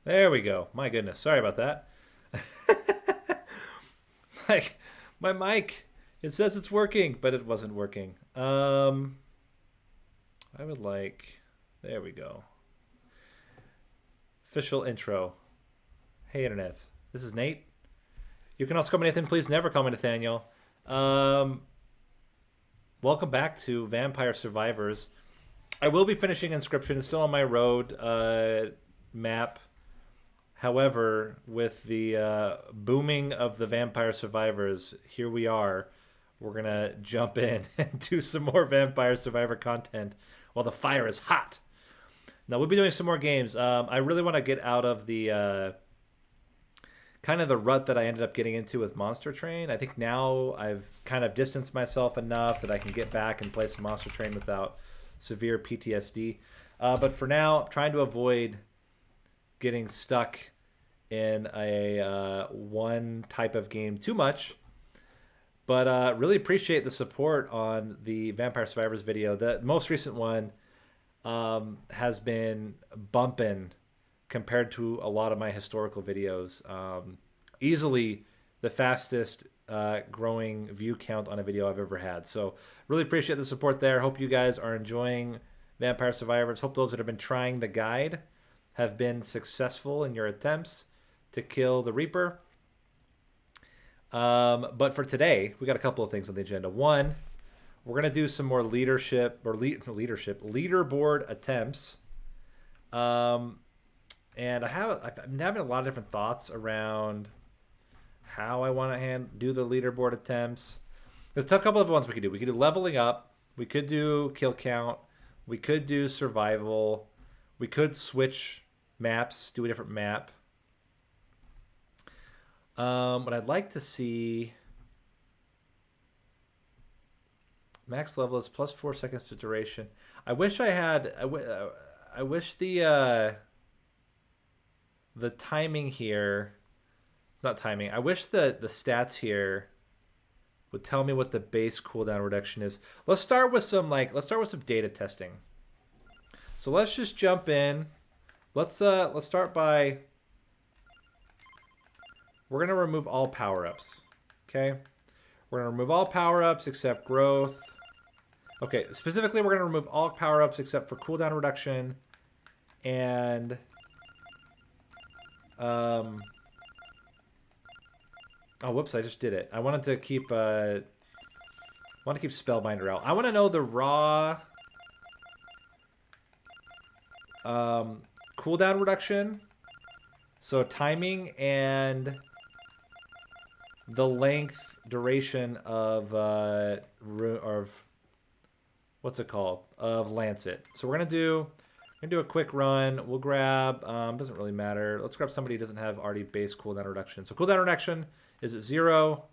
There we go. My goodness. Sorry about that. Like, my mic, it says it's working, but it wasn't working. I would like, there we go. Official intro. Hey, Internet. This is Nate. You can also call me Nathan. Please never call me Nathaniel. Um, Welcome back to Vampire Survivors. I will be finishing Inscription. It's still on my road map. However, with the booming of the Vampire Survivors, here we are. We're going to jump in and do some more Vampire Survivor content while the fire is hot. Now, we'll be doing some more games. I really want to get out of the kind of the rut that I ended up getting into with Monster Train. I think now I've kind of distanced myself enough that I can get back and play some Monster Train without severe PTSD. But for now, I'm trying to avoid getting stuck in a one type of game too much. But really appreciate the support on the Vampire Survivors video. The most recent one has been bumping compared to a lot of my historical videos. Easily the fastest growing view count on a video I've ever had. So really appreciate the support there. Hope you guys are enjoying Vampire Survivors. Hope those that have been trying the guide have been successful in your attempts to kill the Reaper. But for today, we got a couple of things on the agenda. One, we're gonna do some more leaderboard attempts. And I've been having a lot of different thoughts around how I want to do the leaderboard attempts. There's a couple of ones we could do. We could do leveling up. We could do kill count. We could do survival. We could switch maps, do a different map. What I'd like to see, max level is plus 4 seconds to duration. I wish I had. I wish the timing here, not timing. I wish the stats here would tell me what the base cooldown reduction is. Let's start with some data testing. So let's just jump in. Let's start by. We're going to remove all power-ups, okay? We're going to remove all power-ups except growth. Okay, specifically, we're going to remove all power-ups except for cooldown reduction and... oh, whoops, I just did it. I wanted to keep Spellbinder out. I want to know the raw cooldown reduction. So timing and the length duration of what's it called? Of Lancet. So we're gonna do a quick run. We'll grab doesn't really matter. Let's grab somebody who doesn't have already base cooldown reduction. So cooldown reduction is at 0.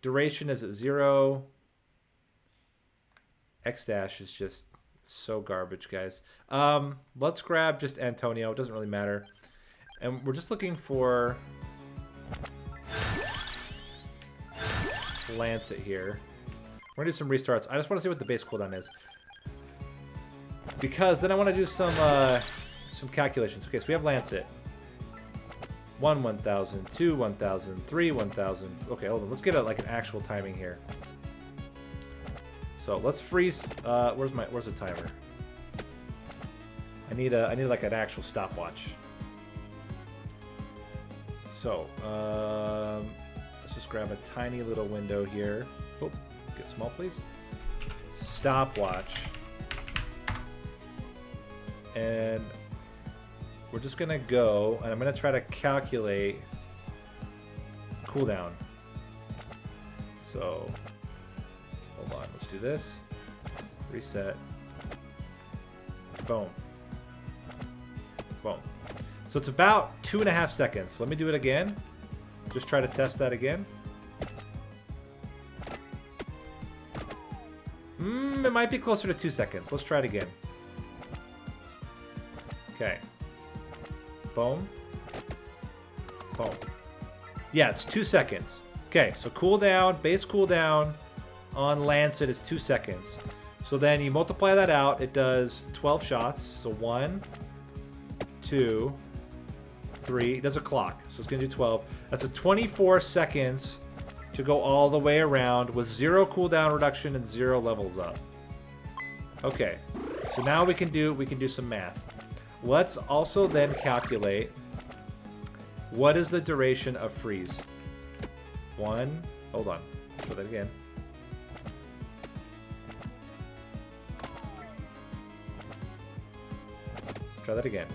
Duration is at 0. X dash is just so garbage, guys. Let's grab just Antonio. It doesn't really matter. And we're just looking for Lancet here. We're gonna do some restarts. I just want to see what the base cooldown is, because then I want to do some calculations. Okay, so we have Lancet. 1, 1,000, 2, 1,000, 3, 1,000. Okay, hold on. Let's get an actual timing here. So let's freeze. Where's the timer? I need like an actual stopwatch. So let's just grab a tiny little window here. Oh, get small, please. Stopwatch. And we're just gonna go, and I'm gonna try to calculate cooldown. So hold on, let's do this. Reset. Boom. Boom. So it's about 2.5 seconds. Let me do it again. Just try to test that again. It might be closer to 2 seconds. Let's try it again. Okay. Boom. Boom. Yeah, it's 2 seconds. Okay, so cooldown, base cooldown on Lancet is 2 seconds. So then you multiply that out, it does 12 shots. So 1, 2, 3. It does a clock, so it's going to do 12. That's a 24 seconds to go all the way around with 0 cooldown reduction and 0 levels up. Okay, so now we can do some math. Let's also then calculate what is the duration of freeze. Hold on, put that again. Try that again.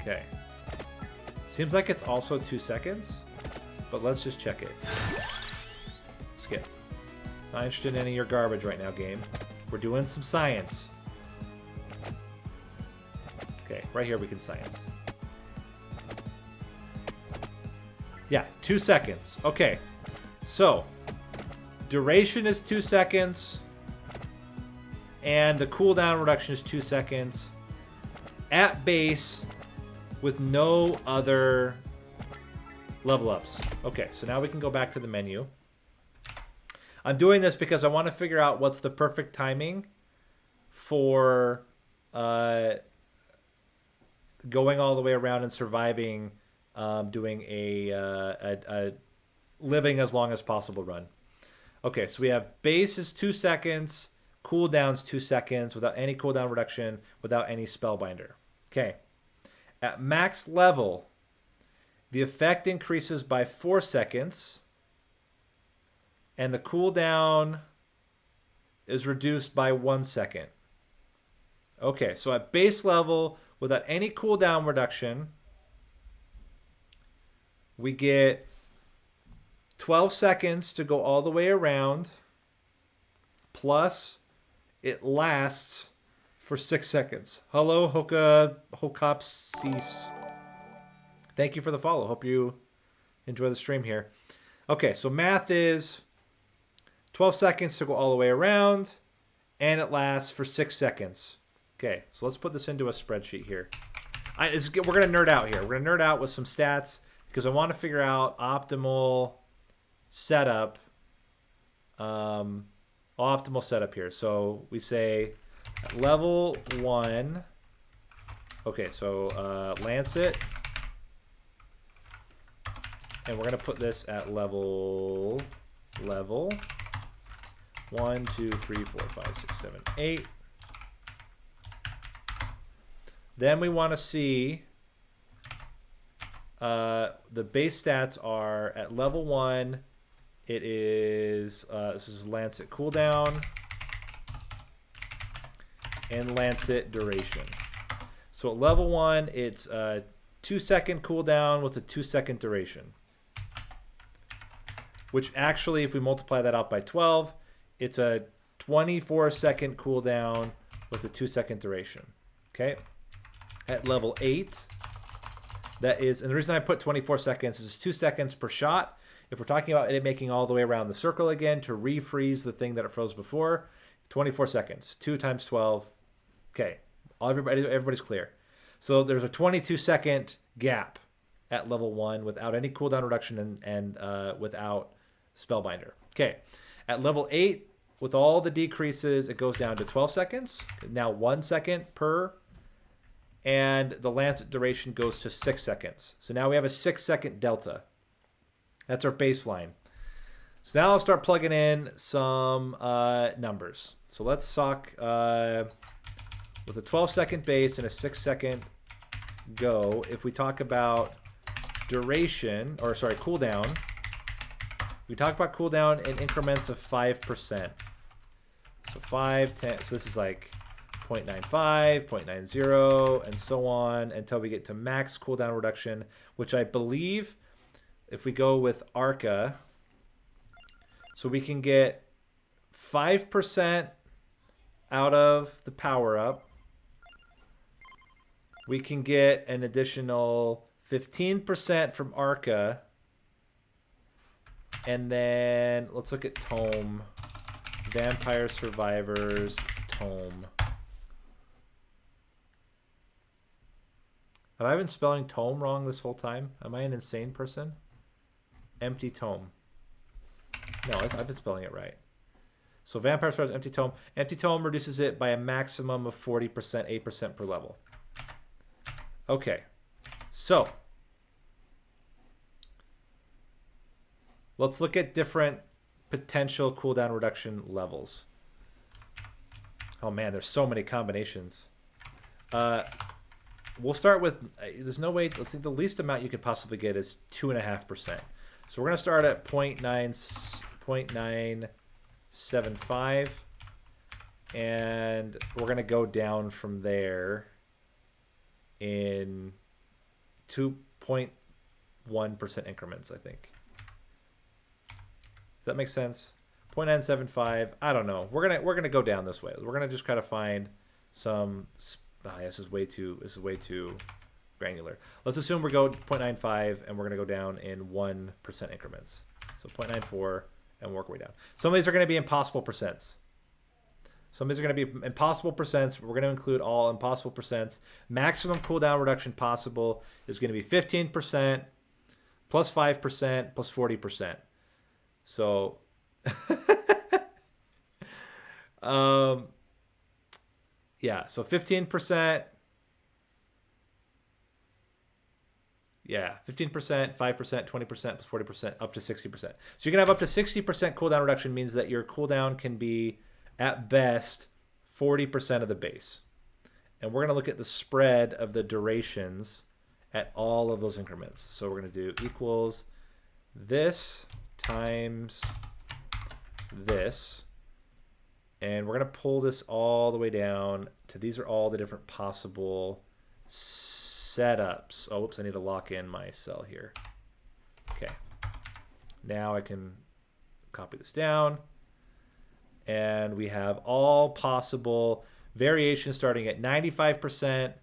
Okay. Seems like it's also 2 seconds, but let's just check it. Skip. Not interested in any of your garbage right now, game. We're doing some science. Okay, right here we can science. Yeah, 2 seconds. Okay, so duration is 2 seconds, and the cooldown reduction is 2 seconds at base with no other level ups. Okay, so now we can go back to the menu. I'm doing this because I want to figure out what's the perfect timing for going all the way around and surviving, doing a living as long as possible run. Okay, so we have base is 2 seconds, cooldowns 2 seconds without any cooldown reduction, without any spellbinder. Okay, at max level, the effect increases by 4 seconds, and the cooldown is reduced by 1 second. Okay, so at base level, without any cooldown reduction, we get 12 seconds to go all the way around, plus it lasts for 6 seconds. Hello, Hokapsis. Thank you for the follow. Hope you enjoy the stream here. Okay, so math is 12 seconds to go all the way around, and it lasts for 6 seconds. Okay, so let's put this into a spreadsheet here. We're going to nerd out here. We're going to nerd out with some stats because I want to figure out optimal setup. Optimal setup here. So we say at level 1. Okay, so Lancet. And we're going to put this at level 1, 2, 3, 4, 5, 6, 7, 8. Then we want to see the base stats are at level 1. It is this is Lancet cooldown and Lancet duration. So at level 1, it's a 2-second cooldown with a 2-second duration. Which actually, if we multiply that out by 12, it's a 24-second cooldown with a 2-second duration. Okay. At level 8, that is, and the reason I put 24 seconds is 2 seconds per shot. If we're talking about it making all the way around the circle again to refreeze the thing that it froze before, 24 seconds, 2 times 12. Okay, everybody's clear. So there's a 22-second gap at level 1 without any cooldown reduction and without Spellbinder. Okay, at level 8, with all the decreases, it goes down to 12 seconds. Now 1 second per. And the Lancet duration goes to 6 seconds. So now we have a 6-second delta. That's our baseline. So now I'll start plugging in some numbers. So let's talk with a 12-second base and a 6-second go. If we talk about duration, or sorry, cooldown, we talk about cooldown in increments of 5%. So 5, 10, so this is like 0.95, 0.90, and so on until we get to max cooldown reduction, which I believe if we go with Arca, so we can get 5% out of the power-up. We can get an additional 15% from Arca. And then let's look at Tome. Vampire Survivors Tome. Have I been spelling Tome wrong this whole time? Am I an insane person? Empty Tome. No, I've been spelling it right. So Vampire Survivors Empty Tome. Empty Tome reduces it by a maximum of 40%, 8% per level. Okay. So Let's look at different potential cooldown reduction levels. Oh man, there's so many combinations. We'll start with, there's no way, let's see, the least amount you could possibly get is 2.5%. So we're going to start at 0.975, and we're going to go down from there in 2.1% increments, I think. Does that make sense? 0.975, I don't know. We're gonna go down this way. We're gonna just kind of find some. This is way too granular. Let's assume we're going 0.95 and we're gonna go down in 1% increments. So 0.94 and work our way down. Some of these are gonna be impossible percents. Some of these are gonna be impossible percents. We're gonna include all impossible percents. Maximum cooldown reduction possible is gonna be 15%, plus 5%, plus 40%. So, yeah, so 15%, yeah, 15%, 5%, 20%, plus 40%, up to 60%. So you can have up to 60% cooldown reduction, means that your cooldown can be, at best, 40% of the base. And we're going to look at the spread of the durations at all of those increments. So we're going to do equals this times this, and we're going to pull this all the way down to, these are all the different possible setups. Oh, whoops, I need to lock in my cell here. Okay, now I can copy this down, and we have all possible variations starting at 95%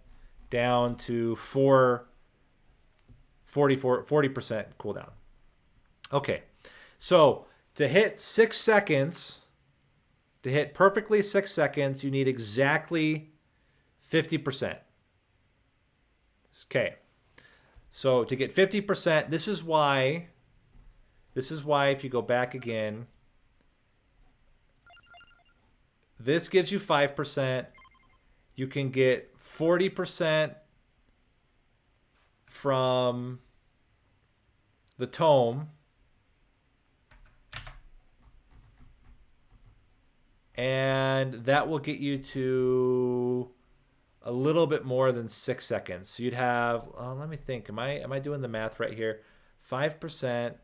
down to 40% cooldown. Okay, so to hit 6 seconds, to hit perfectly 6 seconds, you need exactly 50%. Okay, so to get 50%, this is why if you go back again, this gives you 5%. You can get 40% from the Tome, and that will get you to a little bit more than 6 seconds. So you'd have, let me think, am I doing the math right here? 5%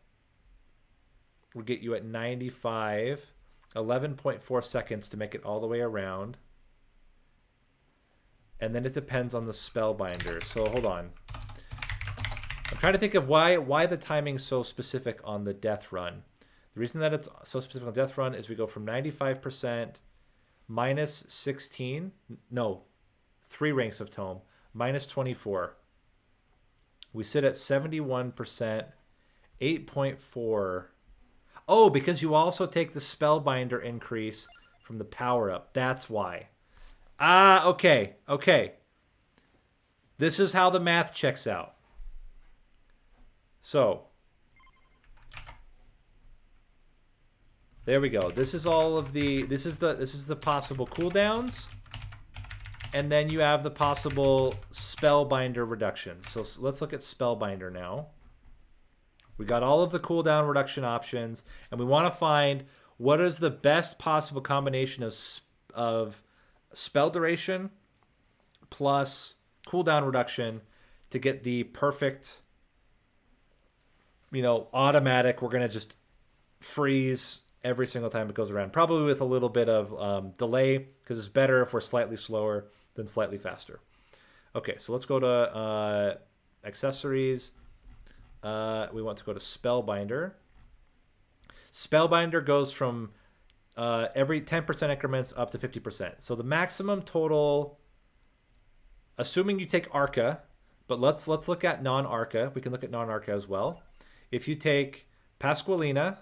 would get you at 95, 11.4 seconds to make it all the way around. And then it depends on the spellbinder. So hold on. I'm trying to think of why the timing's so specific on the death run. The reason that it's so specific on the death run is we go from 95% minus 16, no, 3 ranks of Tome, minus 24. We sit at 71%, 8.4. Oh, because you also take the spellbinder increase from the power up. That's why. Okay. This is how the math checks out. So there we go. This is all of the, this is the possible cooldowns, and then you have the possible spellbinder reduction. So let's look at spellbinder now. We got all of the cooldown reduction options, and we want to find what is the best possible combination of spell duration plus cooldown reduction to get the perfect, automatic, we're going to just freeze every single time it goes around. Probably with a little bit of delay, because it's better if we're slightly slower than slightly faster. Okay, so let's go to accessories. We want to go to Spellbinder. Spellbinder goes from every 10% increments up to 50%. So the maximum total, assuming you take Arca, but let's look at non-Arca. We can look at non-Arca as well. If you take Pasqualina,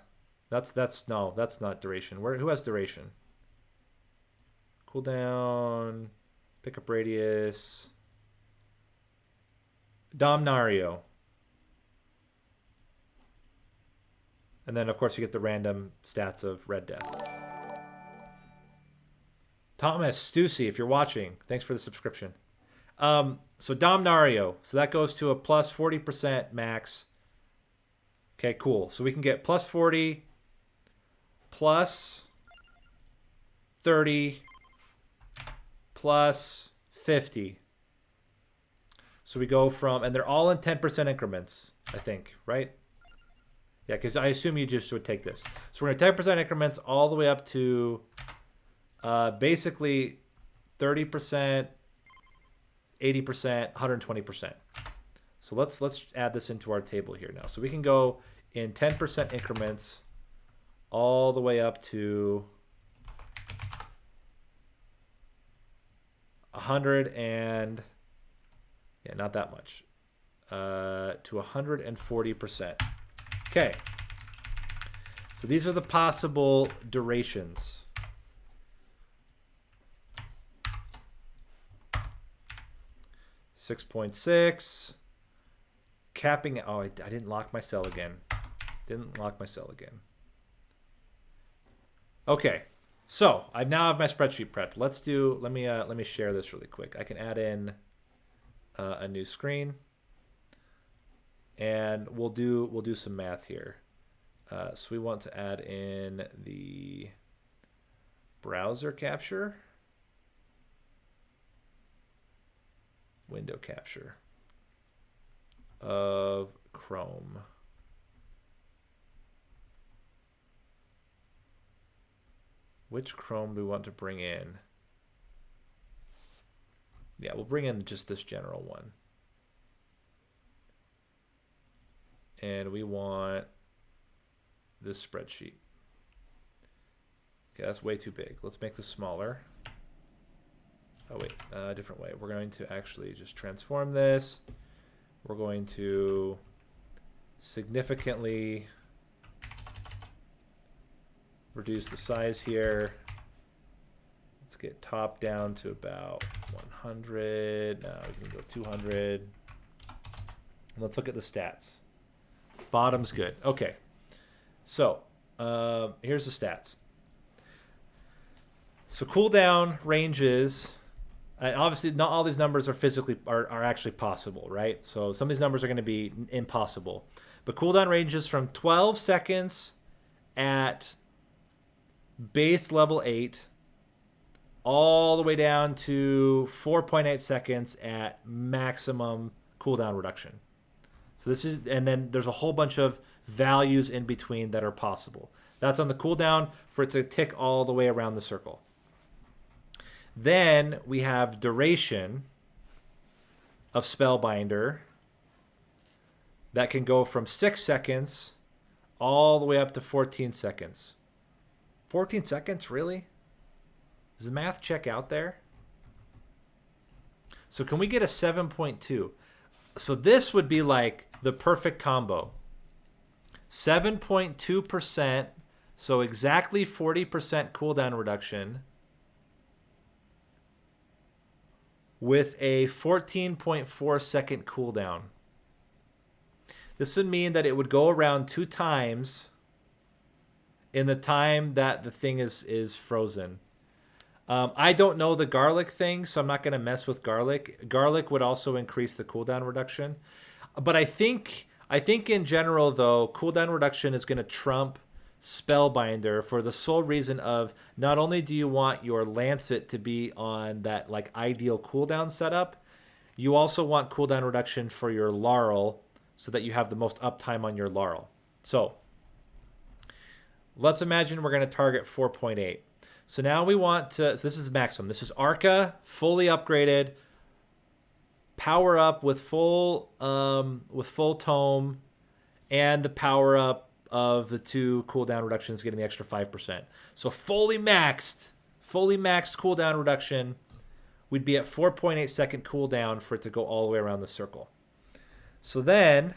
that's not duration. Who has duration? Cooldown, pickup radius, Domnario. And then, of course, you get the random stats of Red Death. Thomas Stussy, if you're watching, thanks for the subscription. So Domnario. So that goes to a plus 40% max Okay, cool. So we can get plus 40, plus 30, plus 50. So we go from, and they're all in 10% increments, I think, right? Yeah, because I assume you just would take this. So we're in 10% increments all the way up to basically 30%, 80%, 120%. So let's add this into our table here now. So we can go in 10% increments all the way up to 100 and yeah, not that much. To 140%. Okay. So these are the possible durations. .6 capping. Oh, I didn't lock my cell again. Didn't lock my cell again. Okay, so I now have my spreadsheet prepped. Let's do. Let me share this really quick. I can add in a new screen, and we'll do some math here. So we want to add in the browser capture, window capture of Chrome. Which Chrome do we want to bring in? Yeah, we'll bring in just this general one. And we want this spreadsheet. Okay, that's way too big. Let's make this smaller. Oh wait, a different way. We're going to actually just transform this. We're going to significantly reduce the size here. Let's get top down to about 100. Now we can go 200. And let's look at the stats. Bottom's good. Okay. So here's the stats. So cooldown ranges. Obviously, not all these numbers are actually possible, right? So some of these numbers are going to be impossible. But cooldown ranges from 12 seconds at base level 8 all the way down to 4.8 seconds at maximum cooldown reduction. So this is, and then there's a whole bunch of values in between that are possible. That's on the cooldown for it to tick all the way around the circle. Then we have duration of Spellbinder that can go from 6 seconds all the way up to 14 seconds. 14 seconds, really? Does the math check out there? So can we get a 7.2? So this would be like the perfect combo. 7.2%, so exactly 40% cooldown reduction with a 14.4 second cooldown. This would mean that it would go around 2 times in the time that the thing is frozen. I don't know the garlic thing, so I'm not going to mess with garlic. Garlic would also increase the cooldown reduction. But I think in general, though, cooldown reduction is going to trump Spellbinder for the sole reason of not only do you want your Lancet to be on that like ideal cooldown setup, you also want cooldown reduction for your Laurel so that you have the most uptime on your Laurel. So let's imagine we're going to target 4.8. So now we want to, so this is maximum. This is Arca, fully upgraded, power up with full Tome, and the power up of the 2 cooldown reductions getting the extra 5%. So fully maxed cooldown reduction, we'd be at 4.8 second cooldown for it to go all the way around the circle. So then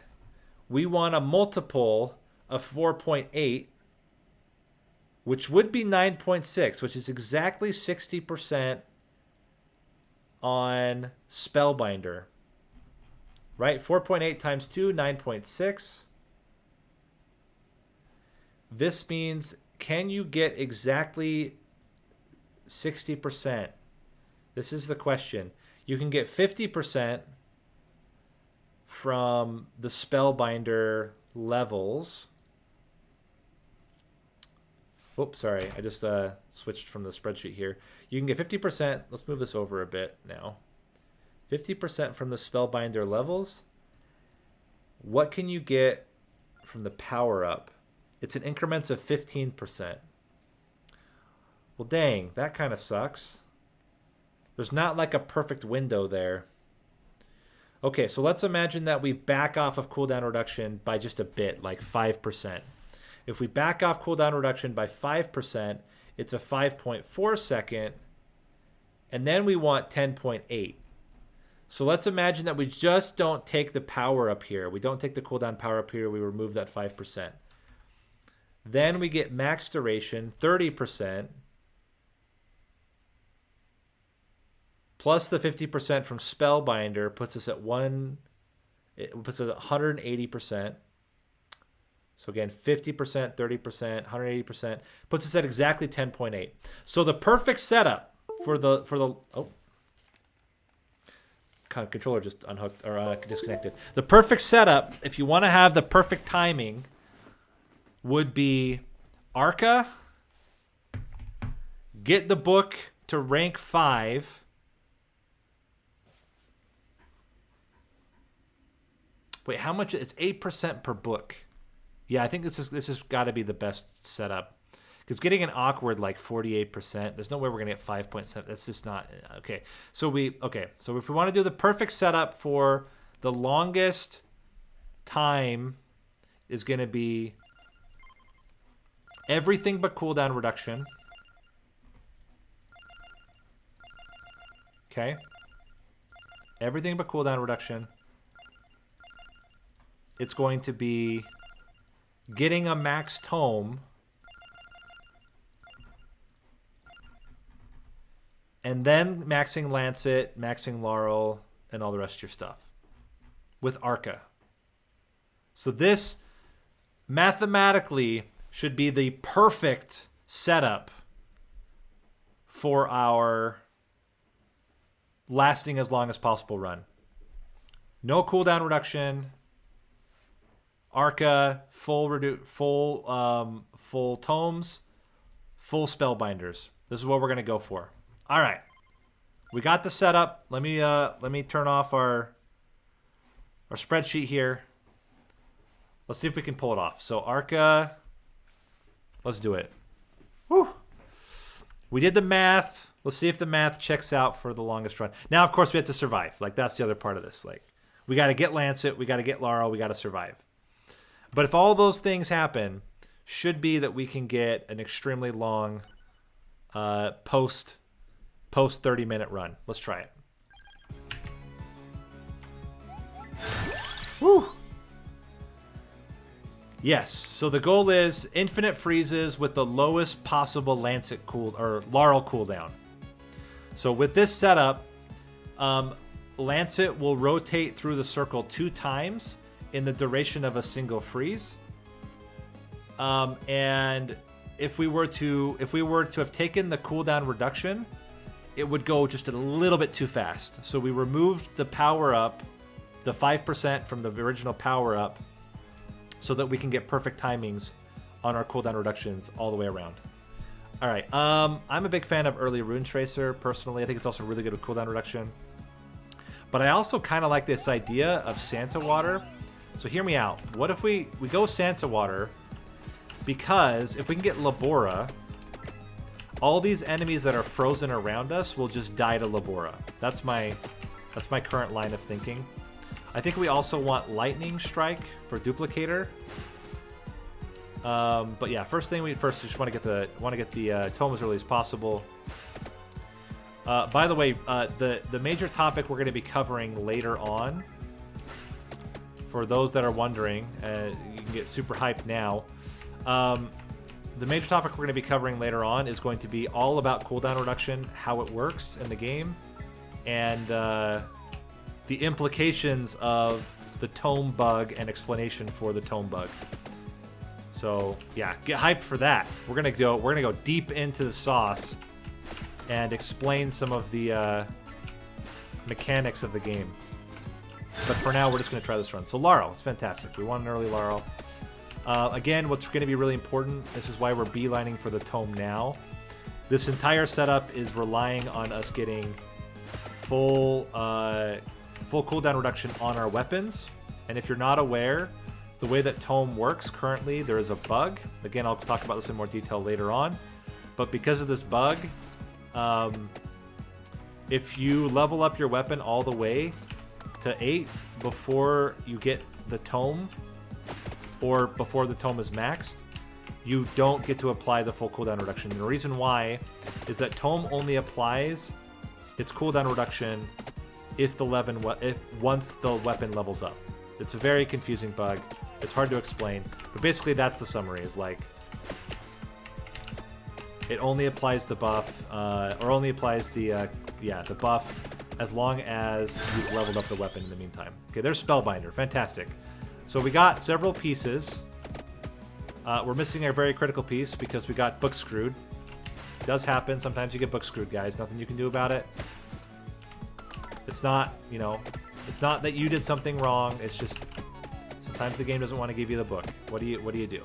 we want a multiple of 4.8, which would be 9.6, which is exactly 60% on Spellbinder. Right? 4.8 times 2, 9.6. This means, can you get exactly 60%? This is the question. You can get 50% from the Spellbinder levels. Oops, sorry. I just switched from the spreadsheet here. You can get 50%. Let's move this over a bit now. 50% from the Spellbinder levels. What can you get from the power-up? It's in increments of 15%. Well, dang. That kind of sucks. There's not like a perfect window there. Okay, so let's imagine that we back off of cooldown reduction by just a bit, like 5%. If we back off cooldown reduction by 5%, it's a 5.4 second, and then we want 10.8. So let's imagine that we just don't take the power up here. We don't take the cooldown power up here. We remove that 5%. Then we get max duration, 30%, plus the 50% from Spellbinder puts us at 180%. So again, 50%, 30%, 180% puts us at exactly 10.8. So the perfect setup for the controller just unhooked or disconnected. The perfect setup, if you want to have the perfect timing, would be Arca, get the book to rank 5. Wait, how much? It's 8% per book. Yeah, I think this has got to be the best setup. Because getting an awkward like 48%, there's no way we're going to get 5.7. That's just not... Okay. So if we want to do the perfect setup for the longest time is going to be everything but cooldown reduction. Okay. Everything but cooldown reduction. It's going to be getting a max tome, and then maxing Lancet, maxing Laurel, and all the rest of your stuff with Arca. So this mathematically should be the perfect setup for our lasting as long as possible run. No cooldown reduction. Arca, full tomes, full spellbinders. This is what we're gonna go for. All right, we got the setup. Let me turn off our spreadsheet here. Let's see if we can pull it off. So Arca, let's do it. Woo! We did the math. Let's see if the math checks out for the longest run. Now, of course, we have to survive. Like that's the other part of this. Like we got to get Lancet, we got to get Laurel, we got to survive. But if all those things happen, should be that we can get an extremely long post 30-minute run. Let's try it. Woo! Yes. So the goal is infinite freezes with the lowest possible Lancet Laurel cooldown. So with this setup, Lancet will rotate through the circle 2 times in the duration of a single freeze. And if we were to have taken the cooldown reduction, it would go just a little bit too fast. So we removed the power up, the 5% from the original power up, so that we can get perfect timings on our cooldown reductions all the way around. All right, I'm a big fan of early Rune Tracer personally. I think it's also really good with cooldown reduction. But I also kind of like this idea of Santa Water. So hear me out. What if we go Santa Water? Because if we can get Labora, all these enemies that are frozen around us will just die to Labora. That's my current line of thinking. I think we also want Lightning Strike for Duplicator. But yeah, first we just want to get the Tome as early as possible. By the way, the major topic we're going to be covering later on, for those that are wondering, you can get super hyped now. The major topic we're going to be covering later on is going to be all about cooldown reduction, how it works in the game, and the implications of the Tome bug and explanation for the Tome bug. So yeah, get hyped for that. We're gonna go deep into the sauce and explain some of the mechanics of the game. But for now, we're just gonna try this run. So Laurel, it's fantastic. We want an early Laurel. Again, what's going to be really important, this is why we're beelining for the Tome now. This entire setup is relying on us getting full cooldown reduction on our weapons. And if you're not aware, the way that Tome works currently, there is a bug. Again, I'll talk about this in more detail later on. But because of this bug, if you level up your weapon all the way to 8 before you get the Tome, or before the Tome is maxed, you don't get to apply the full cooldown reduction. And the reason why is that Tome only applies its cooldown reduction if once the weapon levels up. It's a very confusing bug. It's hard to explain, but basically that's the summary. Is like it only applies the buff, or only applies the buff as long as you've leveled up the weapon in the meantime. Okay, there's Spellbinder, fantastic. So we got several pieces. We're missing a very critical piece because we got book screwed. It does happen. Sometimes you get book screwed, guys. Nothing you can do about it. It's not, it's not that you did something wrong. It's just sometimes the game doesn't want to give you the book. What do you do?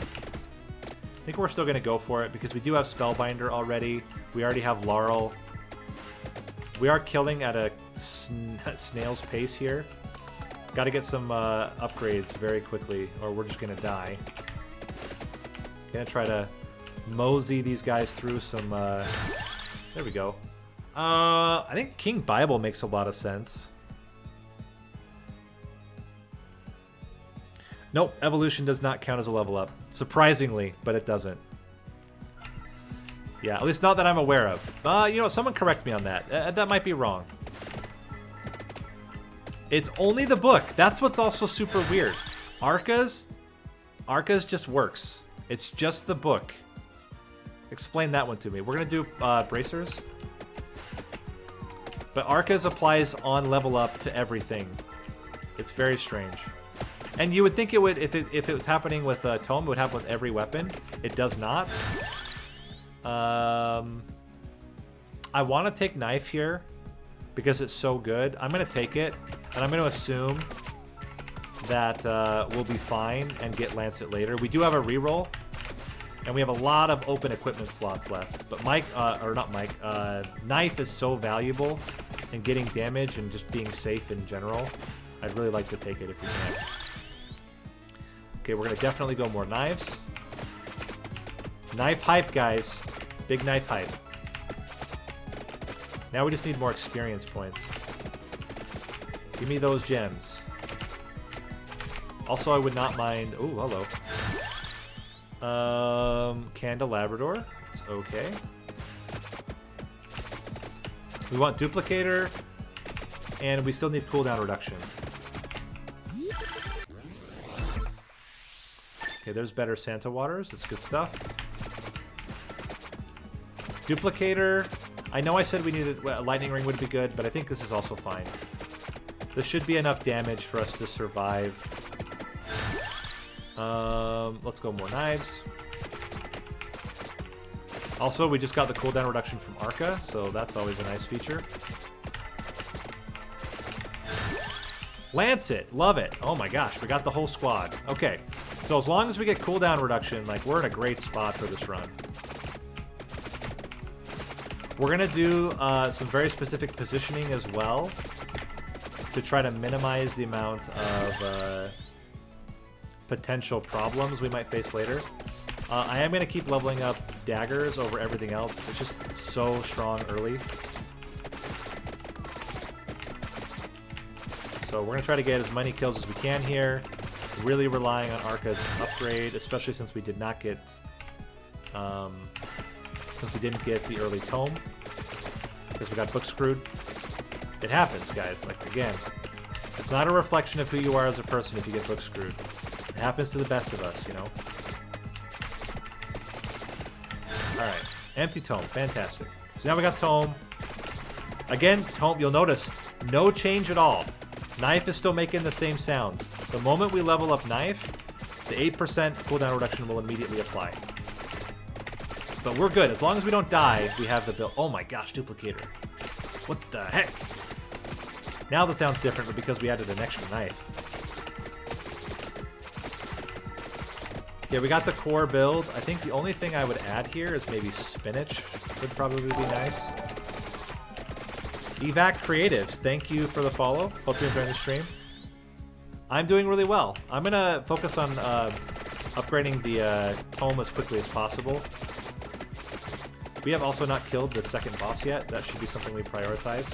I think we're still going to go for it because we do have Spellbinder already. We already have Laurel. We are killing at a snail's pace here. Got to get some upgrades very quickly, or we're just going to die. Gonna try to mosey these guys through some... there we go. I think King Bible makes a lot of sense. Nope, evolution does not count as a level up. Surprisingly, but it doesn't. Yeah, at least not that I'm aware of. Someone correct me on that. That might be wrong. It's only the book. That's what's also super weird. Arca's just works. It's just the book. Explain that one to me. We're going to do bracers. But Arca's applies on level up to everything. It's very strange. And you would think it would, if it was happening with Tome, it would happen with every weapon. It does not. I want to take Knife here because it's so good. I'm going to take it, and I'm going to assume that we'll be fine and get Lancet later. We do have a reroll, and we have a lot of open equipment slots left. But Knife is so valuable in getting damage and just being safe in general. I'd really like to take it if we can. Okay, we're going to definitely go more knives. Knife hype, guys. Big knife hype. Now we just need more experience points. Give me those gems. Also, I would not mind... Ooh, hello. Candelabrador. It's okay. We want Duplicator, and we still need cooldown reduction. Okay, there's better Santa Waters. That's good stuff. Duplicator. I know I said we needed a lightning ring would be good, but I think this is also fine. This should be enough damage for us to survive. Let's go more knives. Also, we just got the cooldown reduction from Arca, so that's always a nice feature. Lancet, love it. Oh my gosh, we got the whole squad. Okay, so as long as we get cooldown reduction, like, we're in a great spot for this run. We're gonna do some very specific positioning as well to try to minimize the amount of potential problems we might face later. I am going to keep leveling up daggers over everything else. It's just so strong early. So we're going to try to get as many kills as we can here. Really relying on Arca's upgrade, especially since we did not get... since we didn't get the early Tome. Because we got book screwed. It happens, guys. Like, again, it's not a reflection of who you are as a person if you get book screwed. It happens to the best of us, you know? Alright. Empty Tome. Fantastic. So now we got Tome. Again, Tome, you'll notice, no change at all. Knife is still making the same sounds. The moment we level up Knife, the 8% cooldown reduction will immediately apply. But we're good. As long as we don't die, we have the build. Oh my gosh, Duplicator. What the heck? Now the sound's different, but because we added an extra knife. Yeah, we got the core build. I think the only thing I would add here is maybe spinach. Would probably be nice. Evac Creatives, thank you for the follow. Hope you're enjoying the stream. I'm doing really well. I'm going to focus on upgrading the Tome as quickly as possible. We have also not killed the second boss yet. That should be something we prioritize.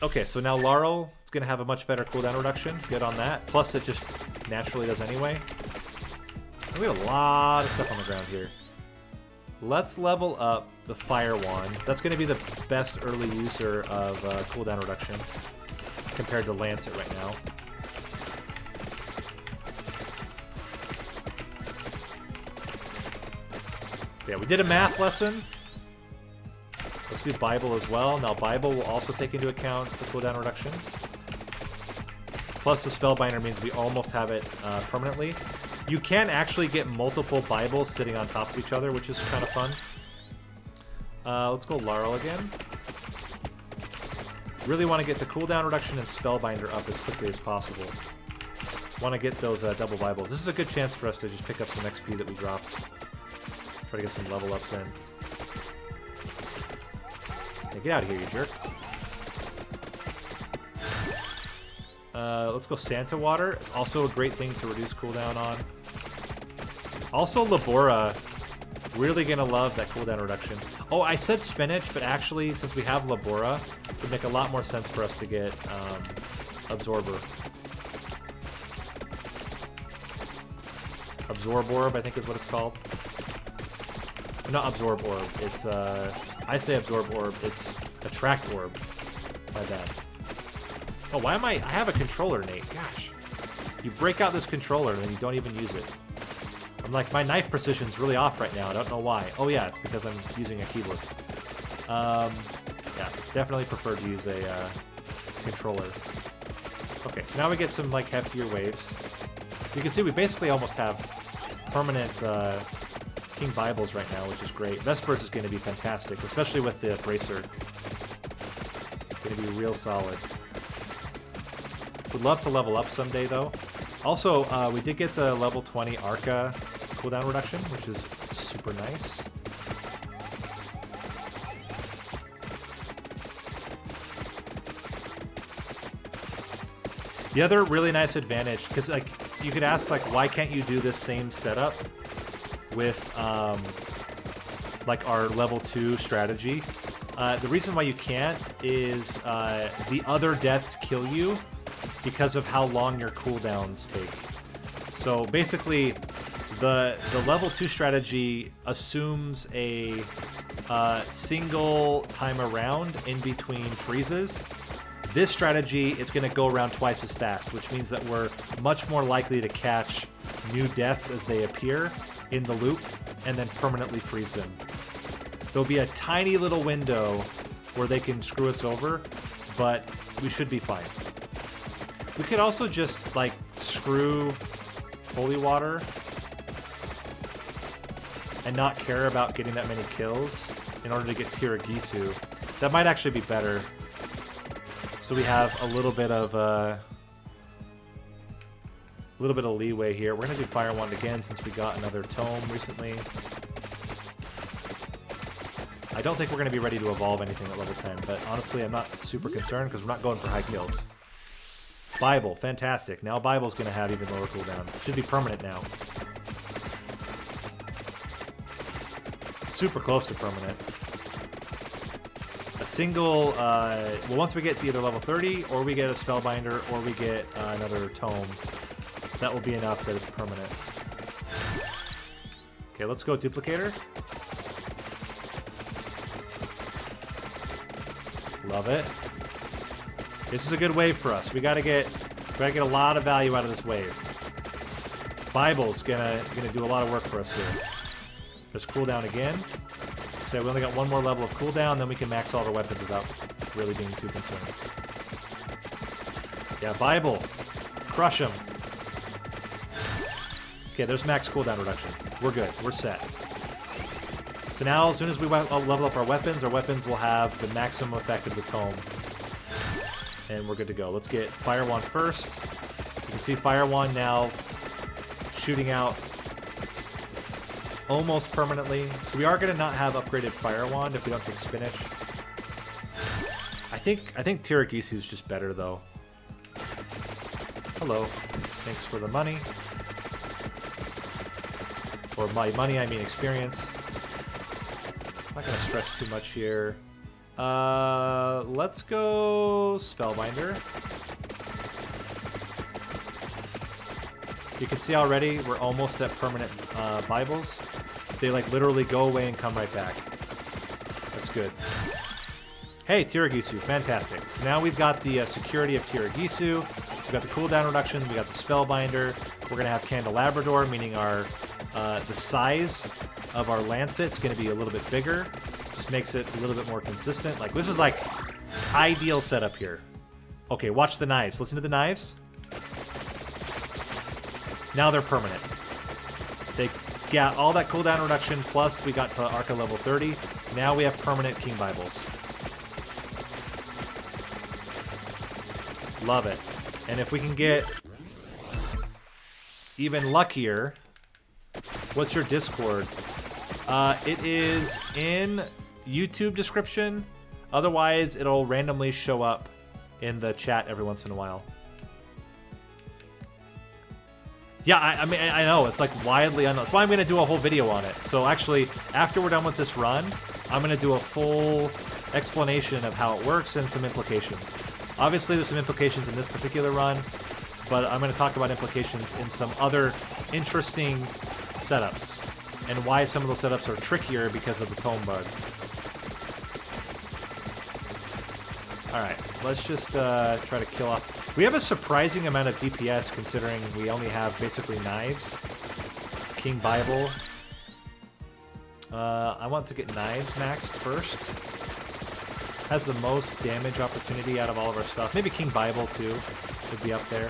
Okay, so now Laurel is going to have a much better cooldown reduction. Good on that. Plus, it just naturally does anyway. And we have a lot of stuff on the ground here. Let's level up the Fire Wand. That's going to be the best early user of cooldown reduction compared to Lancet right now. Yeah, we did a math lesson. Let's do Bible as well. Now Bible will also take into account the cooldown reduction. Plus the Spellbinder means we almost have it permanently. You can actually get multiple Bibles sitting on top of each other, which is kind of fun. Let's go Laurel again. Really want to get the cooldown reduction and Spellbinder up as quickly as possible. Want to get those double Bibles. This is a good chance for us to just pick up some XP that we dropped. Try to get some level ups in. Hey, get out of here, you jerk. Let's go Santa Water. It's also a great thing to reduce cooldown on. Also, Labora. Really gonna love that cooldown reduction. Oh, I said spinach, but actually, since we have Labora, it would make a lot more sense for us to get Absorber. Absorb Orb, I think is what it's called. Not Absorb Orb. It's I say Absorb Orb. It's Attract Orb. My bad. Oh, why am I have a controller, Nate. Gosh. You break out this controller and then you don't even use it. I'm like, my knife precision's really off right now. I don't know why. Oh yeah, it's because I'm using a keyboard. Yeah, definitely prefer to use a controller. Okay, so now we get some like heftier waves. You can see we basically almost have permanent King Bibles right now, which is great. Vespers is going to be fantastic, especially with the Bracer. It's going to be real solid. Would love to level up someday, though. Also, we did get the level 20 Arca cooldown reduction, which is super nice. The other really nice advantage, because like you could ask, like, why can't you do this same setup with like our level 2 strategy? The reason why you can't is the other deaths kill you because of how long your cooldowns take. So basically, the level 2 strategy assumes a single time around in between freezes. This strategy, it's going to go around twice as fast, which means that we're much more likely to catch new deaths as they appear in the loop and then permanently freeze them. There'll be a tiny little window where they can screw us over, but we should be fine. We could also just like screw Holy Water and not care about getting that many kills in order to get Tiragisu. That might actually be better. So we have a little bit of leeway here. We're gonna do Fire Wand again since we got another Tome recently. I don't think we're gonna be ready to evolve anything at level 10, but honestly, I'm not super concerned because we're not going for high kills. Bible, fantastic. Now Bible's gonna have even lower cooldown. Should be permanent now. Super close to permanent. A single, well, once we get to either level 30, or we get a Spellbinder, or we get another Tome, that will be enough that it's permanent. Okay, let's go Duplicator. Love it. This is a good wave for us. We gotta get a lot of value out of this wave. Bible's gonna do a lot of work for us here. There's cooldown again. So we only got one more level of cooldown, then we can max all our weapons without really being too concerned. Yeah, Bible. Crush him. Okay, there's max cooldown reduction. We're good. We're set. So now, as soon as we level up our weapons will have the maximum effect of the Tome. And we're good to go. Let's get Fire Wand first. see Fire Wand now shooting out almost permanently. So we are going to not have upgraded Fire Wand if we don't take Spinach. I think Tiragisu is just better though. Hello. Thanks for the money. Or my money, I mean experience. I'm not going to stress too much here. Let's go Spellbinder. You can see already we're almost at permanent Bibles. They like literally go away and come right back. That's good. Hey, Tiragisu, fantastic. So now we've got the security of Tiragisu. We've got the cooldown reduction. We got the Spellbinder. We're gonna have Candelabrador, meaning our the size of our Lancet is gonna be a little bit bigger. Just makes it a little bit more consistent. Like this is like ideal setup here. Okay, watch the knives. Listen to the knives. Now they're permanent. They got all that cooldown reduction, plus we got to Arca level 30. Now we have permanent King Bibles. Love it. And if we can get even luckier, what's your Discord? It is in YouTube description. Otherwise, it'll randomly show up in the chat every once in a while. Yeah, I mean, I know, it's like widely unknown. That's why I'm going to do a whole video on it. So actually, after we're done with this run, I'm going to do a full explanation of how it works and some implications. Obviously, there's some implications in this particular run, but I'm going to talk about implications in some other interesting setups and why some of those setups are trickier because of the Tome bug. Alright, let's just try to kill off... We have a surprising amount of DPS considering we only have basically knives. King Bible. I want to get knives maxed first. Has the most damage opportunity out of all of our stuff. Maybe King Bible too would be up there.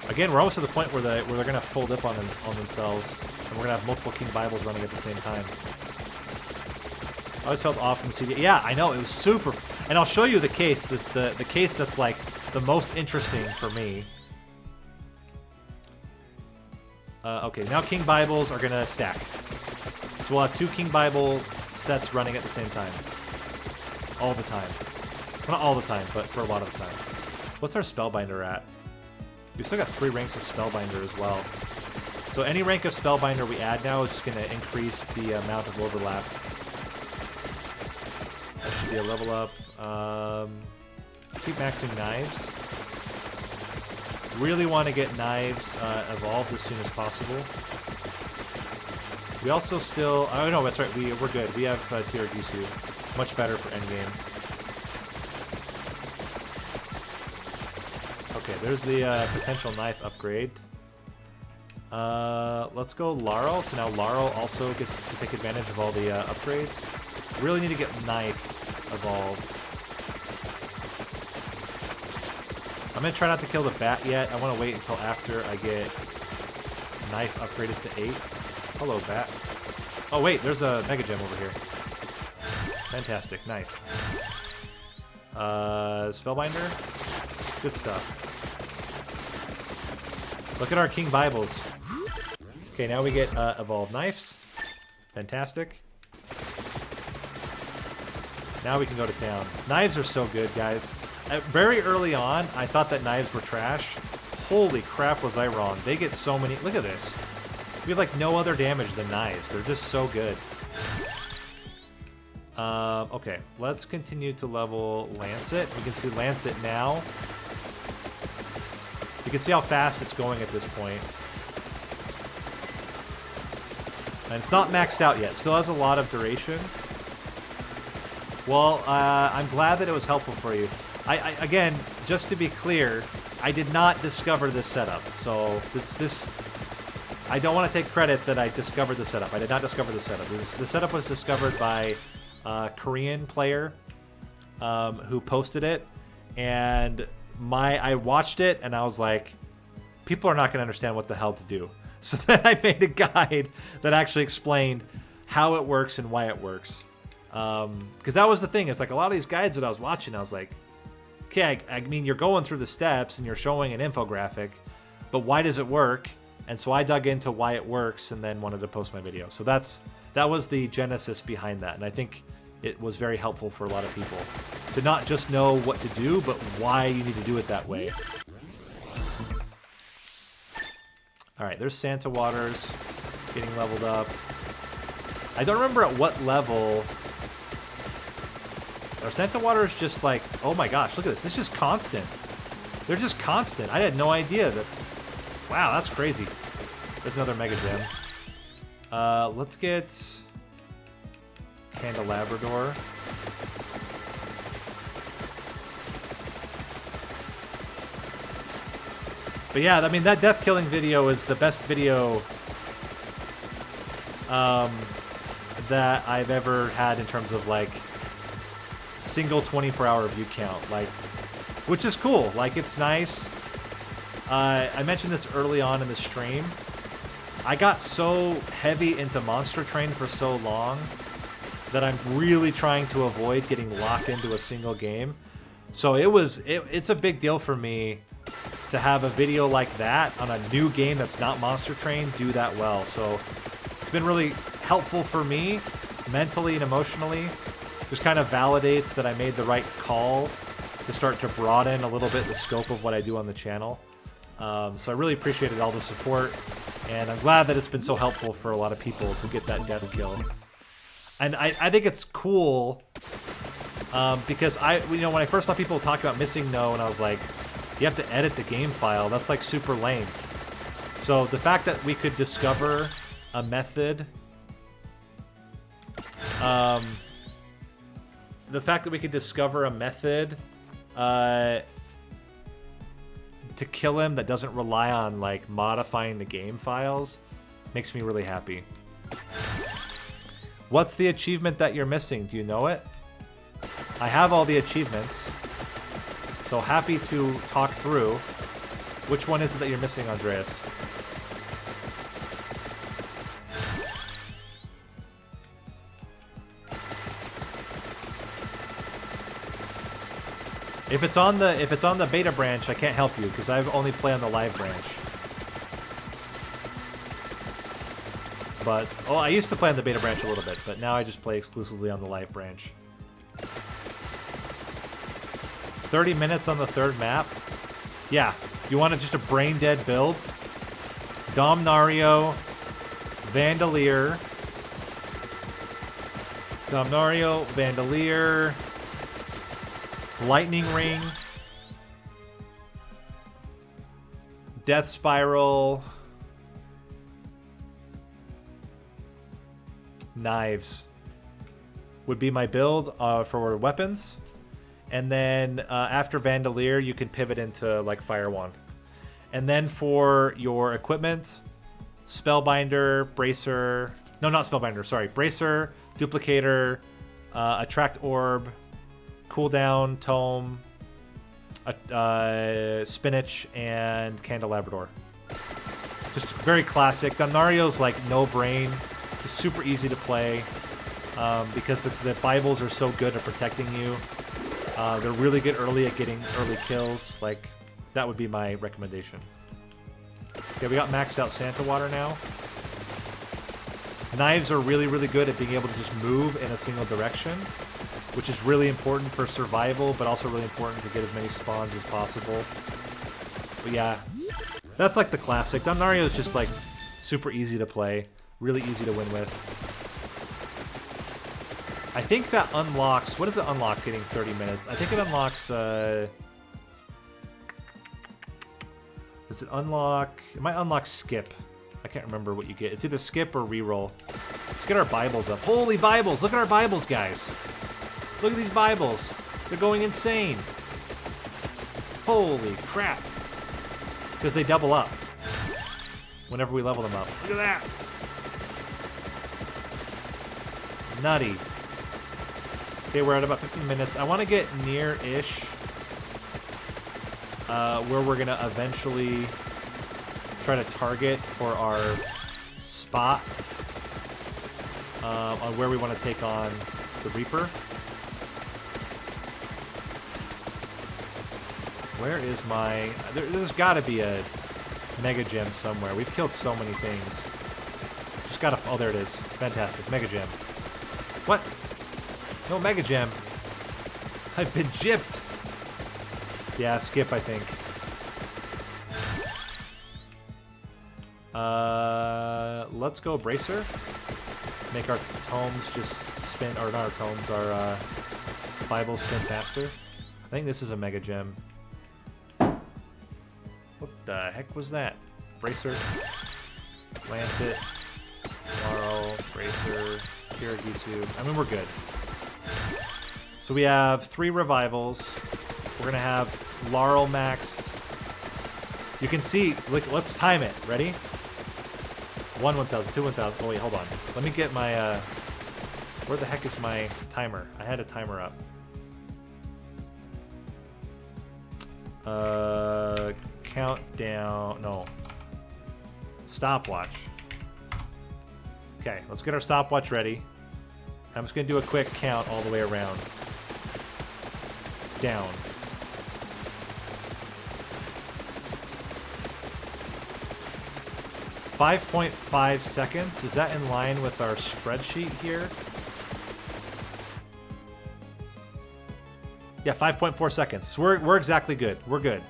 Again, we're almost to the point where they're going to fold up on themselves, and we're going to have multiple King Bibles running at the same time. I always felt off in CD. Yeah, I know, it was super. And I'll show you the case, the case that's like the most interesting for me. Okay, now King Bibles are going to stack. So we'll have 2 King Bible sets running at the same time. All the time. Well, not all the time, but for a lot of the time. What's our Spellbinder at? We've still got 3 ranks of Spellbinder as well. So any rank of Spellbinder we add now is just going to increase the amount of overlap. That should be a level up. Keep maxing knives. Really want to get knives evolved as soon as possible. We also still... Oh no, that's right. We're good. We have Tiragisu. Much better for endgame. Okay, there's the potential knife upgrade. Let's go Laurel. So now Laurel also gets to take advantage of all the upgrades. Really need to get knife evolved. I'm going to try not to kill the bat yet. I want to wait until after I get knife upgraded to 8. Hello, bat. Oh, wait, there's a Mega Gem over here. Fantastic, nice. Spellbinder. Good stuff. Look at our King Bibles. Okay, now we get evolved knives. Fantastic. Now we can go to town. Knives are so good, guys. Very early on, I thought that knives were trash. Holy crap, was I wrong. They get so many... Look at this. We have like no other damage than knives. They're just so good. Okay, let's continue to level Lancet. We can see Lancet now. You can see how fast it's going at this point. And it's not maxed out yet. Still has a lot of duration. Well, I'm glad that it was helpful for you. Again, just to be clear, I did not discover this setup. So this I don't want to take credit that I discovered the setup. I did not discover the setup. The setup was discovered by a Korean player who posted it, and I watched it and I was like, people are not going to understand what the hell to do. So then I made a guide that actually explained how it works and why it works. Because that was the thing. It's like a lot of these guides that I was watching, I was like, okay, I mean, you're going through the steps and you're showing an infographic, but why does it work? And so I dug into why it works and then wanted to post my video. So that was the genesis behind that. And I think it was very helpful for a lot of people to not just know what to do, but why you need to do it that way. All right, there's Santa Waters getting leveled up. I don't remember at what level. Are Santa Waters just like, oh my gosh, look at this. It's just constant. They're just constant. I had no idea that. Wow, that's crazy. There's another Mega Gem. Let's get Candelabrador. But yeah, I mean, that death killing video is the best video that I've ever had in terms of like single 24-hour view count, like, which is cool. Like, it's nice. I mentioned this early on in the stream. I got so heavy into Monster Train for so long that I'm really trying to avoid getting locked into a single game. So it's a big deal for me to have a video like that on a new game that's not Monster Train do that well. So it's been really helpful for me mentally and emotionally. Just kind of validates that I made the right call to start to broaden a little bit the scope of what I do on the channel. So I really appreciated all the support, and I'm glad that it's been so helpful for a lot of people to get that death kill. And I think it's cool because when I first saw people talk about missing no, and I was like, you have to edit the game file. That's like super lame. So the fact that we could discover a method, to kill him that doesn't rely on like modifying the game files makes me really happy. What's the achievement that you're missing? Do you know it? I have all the achievements, so happy to talk through. Which one is it that you're missing, Andreas? If it's on the beta branch, I can't help you because I've only played on the live branch. But I used to play on the beta branch a little bit, but now I just play exclusively on the live branch. 30 minutes on the third map. Yeah, you want just a brain dead build? Domnario, Vandalier, Lightning Ring, Death Spiral, Knives would be my build for weapons. And then after Vandalier, you can pivot into like Fire Wand. And then for your equipment, Spellbinder, Bracer, no, not Spellbinder, sorry, Bracer, Duplicator, Attract Orb, Cooldown, Tome, Spinach, and Candelabrador. Just very classic. Domnario's like no brain. It's super easy to play because the Bibles are so good at protecting you. They're really good early at getting early kills. Like, that would be my recommendation. Okay, we got maxed out Santa Water now. Knives are really, really good at being able to just move in a single direction, which is really important for survival, but also really important to get as many spawns as possible. But yeah, that's like the classic. Domnario is just like super easy to play, really easy to win with. I think that unlocks... What does it unlock getting 30 minutes? I think it unlocks... Does it unlock... It might unlock skip. I can't remember what you get. It's either skip or reroll. Let's get our Bibles up. Holy Bibles! Look at our Bibles, guys! Look at these Bibles. They're going insane. Holy crap. Because they double up whenever we level them up. Look at that. Nutty. Okay, we're at about 15 minutes. I want to get near-ish where we're going to eventually try to target for our spot on where we want to take on the Reaper. Where is my... There's got to be a Mega Gem somewhere. We've killed so many things. Just gotta... Oh, there it is. Fantastic. Mega Gem. What? No Mega Gem. I've been gypped. Yeah, skip, I think. Let's go Bracer. Make our tomes just spin... Or not our tomes, our Bibles spin faster. I think this is a Mega Gem. What the heck was that? Bracer. Lancet. Laurel. Bracer. Kiragisu. I mean, we're good. So we have 3 revivals. We're going to have Laurel maxed. You can see, look, let's time it. Ready? 1 1000, 2 1000. Oh, wait, hold on. Let me get my, where the heck is my timer? I had a timer up. Countdown, no. Stopwatch. Okay, let's get our stopwatch ready. I'm just going to do a quick count all the way around. Down. 5.5 seconds. Is that in line with our spreadsheet here? Yeah, 5.4 seconds. So we're exactly good. We're good.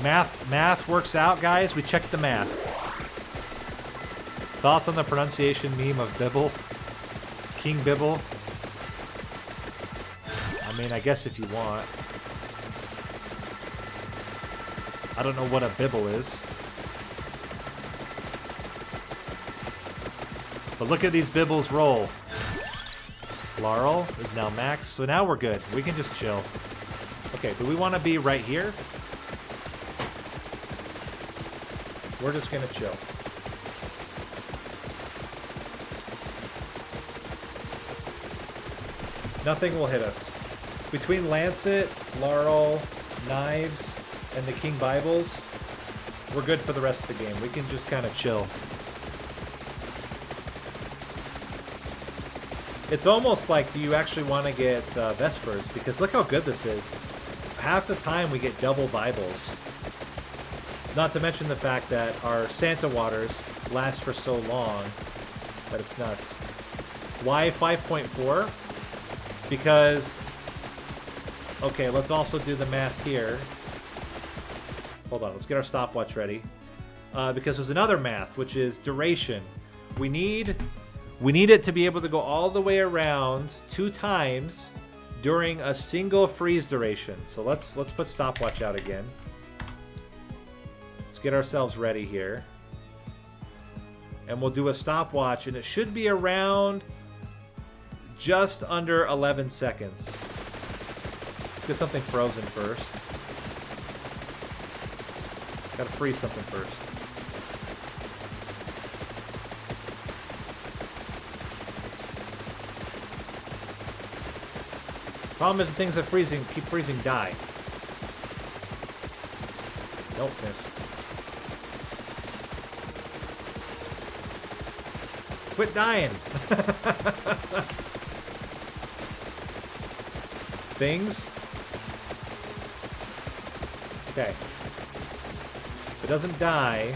Math works out, guys. We checked the math. Thoughts on the pronunciation meme of Bibble? King Bibble? I mean, I guess if you want. I don't know what a Bibble is. But look at these Bibbles roll. Laurel is now max, so now we're good. We can just chill. Okay, do we want to be right here? We're just gonna chill. Nothing will hit us. Between Lancet, Laurel, Knives, and the King Bibles, we're good for the rest of the game. We can just kind of chill. It's almost like, do you actually want to get Vespers? Because look how good this is. Half the time we get double Bibles. Not to mention the fact that our Santa Waters last for so long that it's nuts. Why 5.4? Because, okay, let's also do the math here. Hold on, let's get our stopwatch ready. Because there's another math, which is duration. We need it to be able to go all the way around 2 times during a single freeze duration. So let's put stopwatch out again. Let's get ourselves ready here. And we'll do a stopwatch, and it should be around just under 11 seconds. Let's get something frozen first. Gotta freeze something first. Problem is the things that keep freezing die. Nope, missed. Quit dying. Things. Okay. If it doesn't die.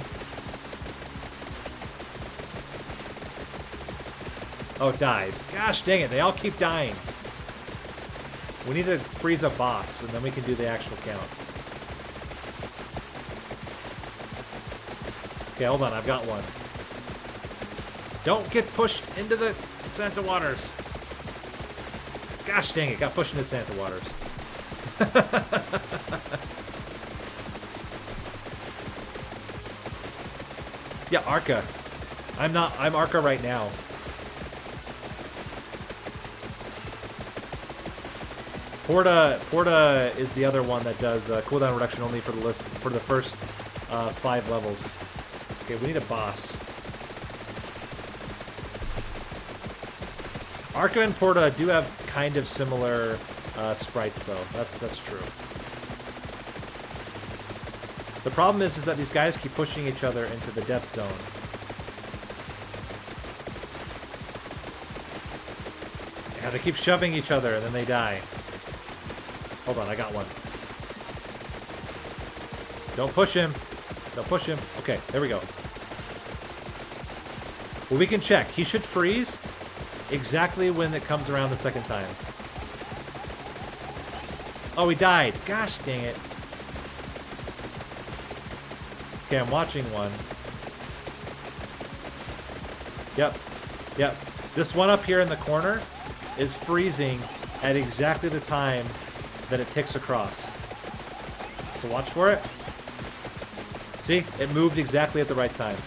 Oh, it dies. Gosh dang it, they all keep dying. We need to freeze a boss, and then we can do the actual count. Okay, hold on, I've got one. Don't get pushed into the Santa Waters. Gosh dang it, got pushed into Santa Waters. Yeah, Arca. I'm Arca right now. Porta is the other one that does cooldown reduction only for the list for the first 5 levels. Okay, we need a boss. Arca and Porta do have kind of similar sprites, though. That's true. The problem is that these guys keep pushing each other into the death zone. Yeah, they keep shoving each other and then they die. Hold on, I got one. Don't push him. Don't push him. Okay, there we go. Well, we can check. He should freeze exactly when it comes around the second time. Oh, he died. Gosh dang it. Okay, I'm watching one. Yep. Yep. This one up here in the corner is freezing at exactly the time that it ticks across. So watch for it. See? It moved exactly at the right time.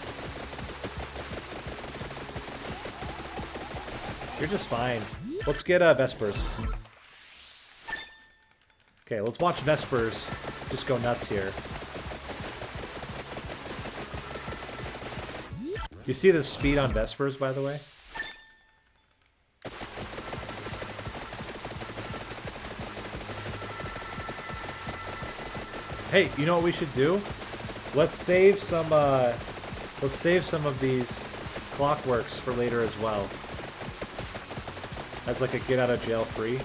You're just fine. Let's get Vespers. Okay, let's watch Vespers just go nuts here. You see the speed on Vespers, by the way? Hey, you know what we should do? Let's save some of these clockworks for later as well. As like a get out of jail free.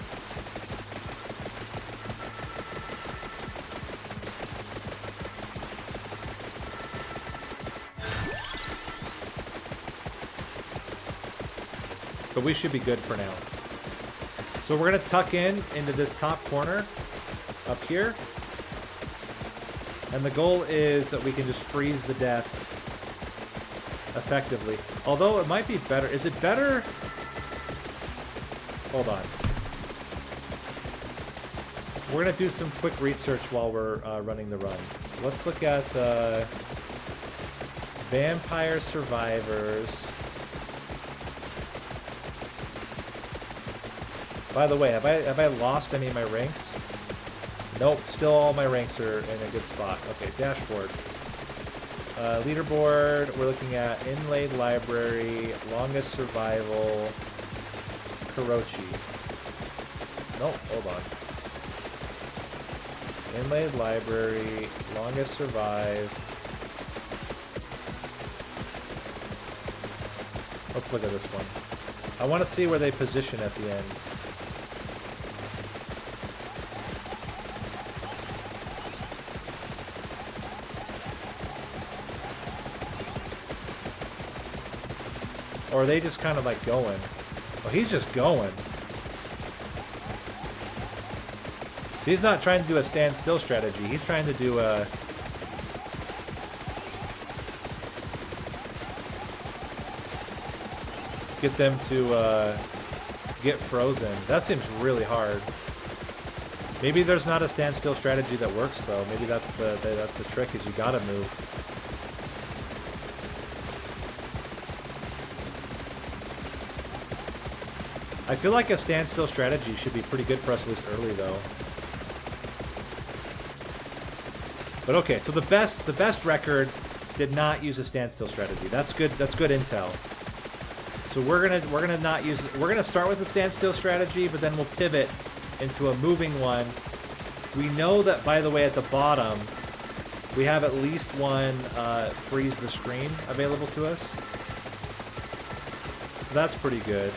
But we should be good for now. So we're going to tuck into this top corner up here. And the goal is that we can just freeze the deaths effectively. Although it might be better. Is it better? Hold on. We're going to do some quick research while we're running the run. Let's look at Vampire Survivors. By the way, have I lost any of my ranks? Nope, still all my ranks are in a good spot. Okay, dashboard. Leaderboard, we're looking at Inlaid Library, Longest Survival, Kurochi. Nope, hold on. Inlaid Library, Longest Survive. Let's look at this one. I want to see where they position at the end. Or are they just kind of like going? Oh, he's just going. He's not trying to do a standstill strategy. He's trying to do a... get them to get frozen. That seems really hard. Maybe there's not a standstill strategy that works though. Maybe that's the trick, is you gotta move. I feel like a standstill strategy should be pretty good for us at least early though. But okay, so the best record did not use a standstill strategy. That's good intel. So we're gonna not use it. We're gonna start with the standstill strategy, but then we'll pivot into a moving one. We know that, by the way, at the bottom we have at least one freeze the screen available to us. So that's pretty good.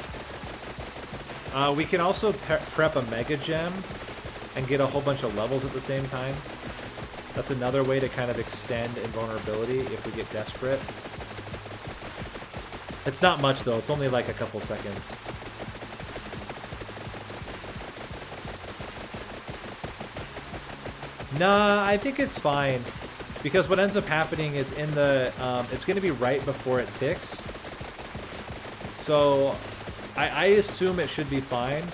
We can also prep a mega gem and get a whole bunch of levels at the same time. That's another way to kind of extend invulnerability if we get desperate. It's not much though, it's only like a couple seconds. Nah, I think it's fine. Because what ends up happening is in the, it's going to be right before it ticks. So I assume it should be fine,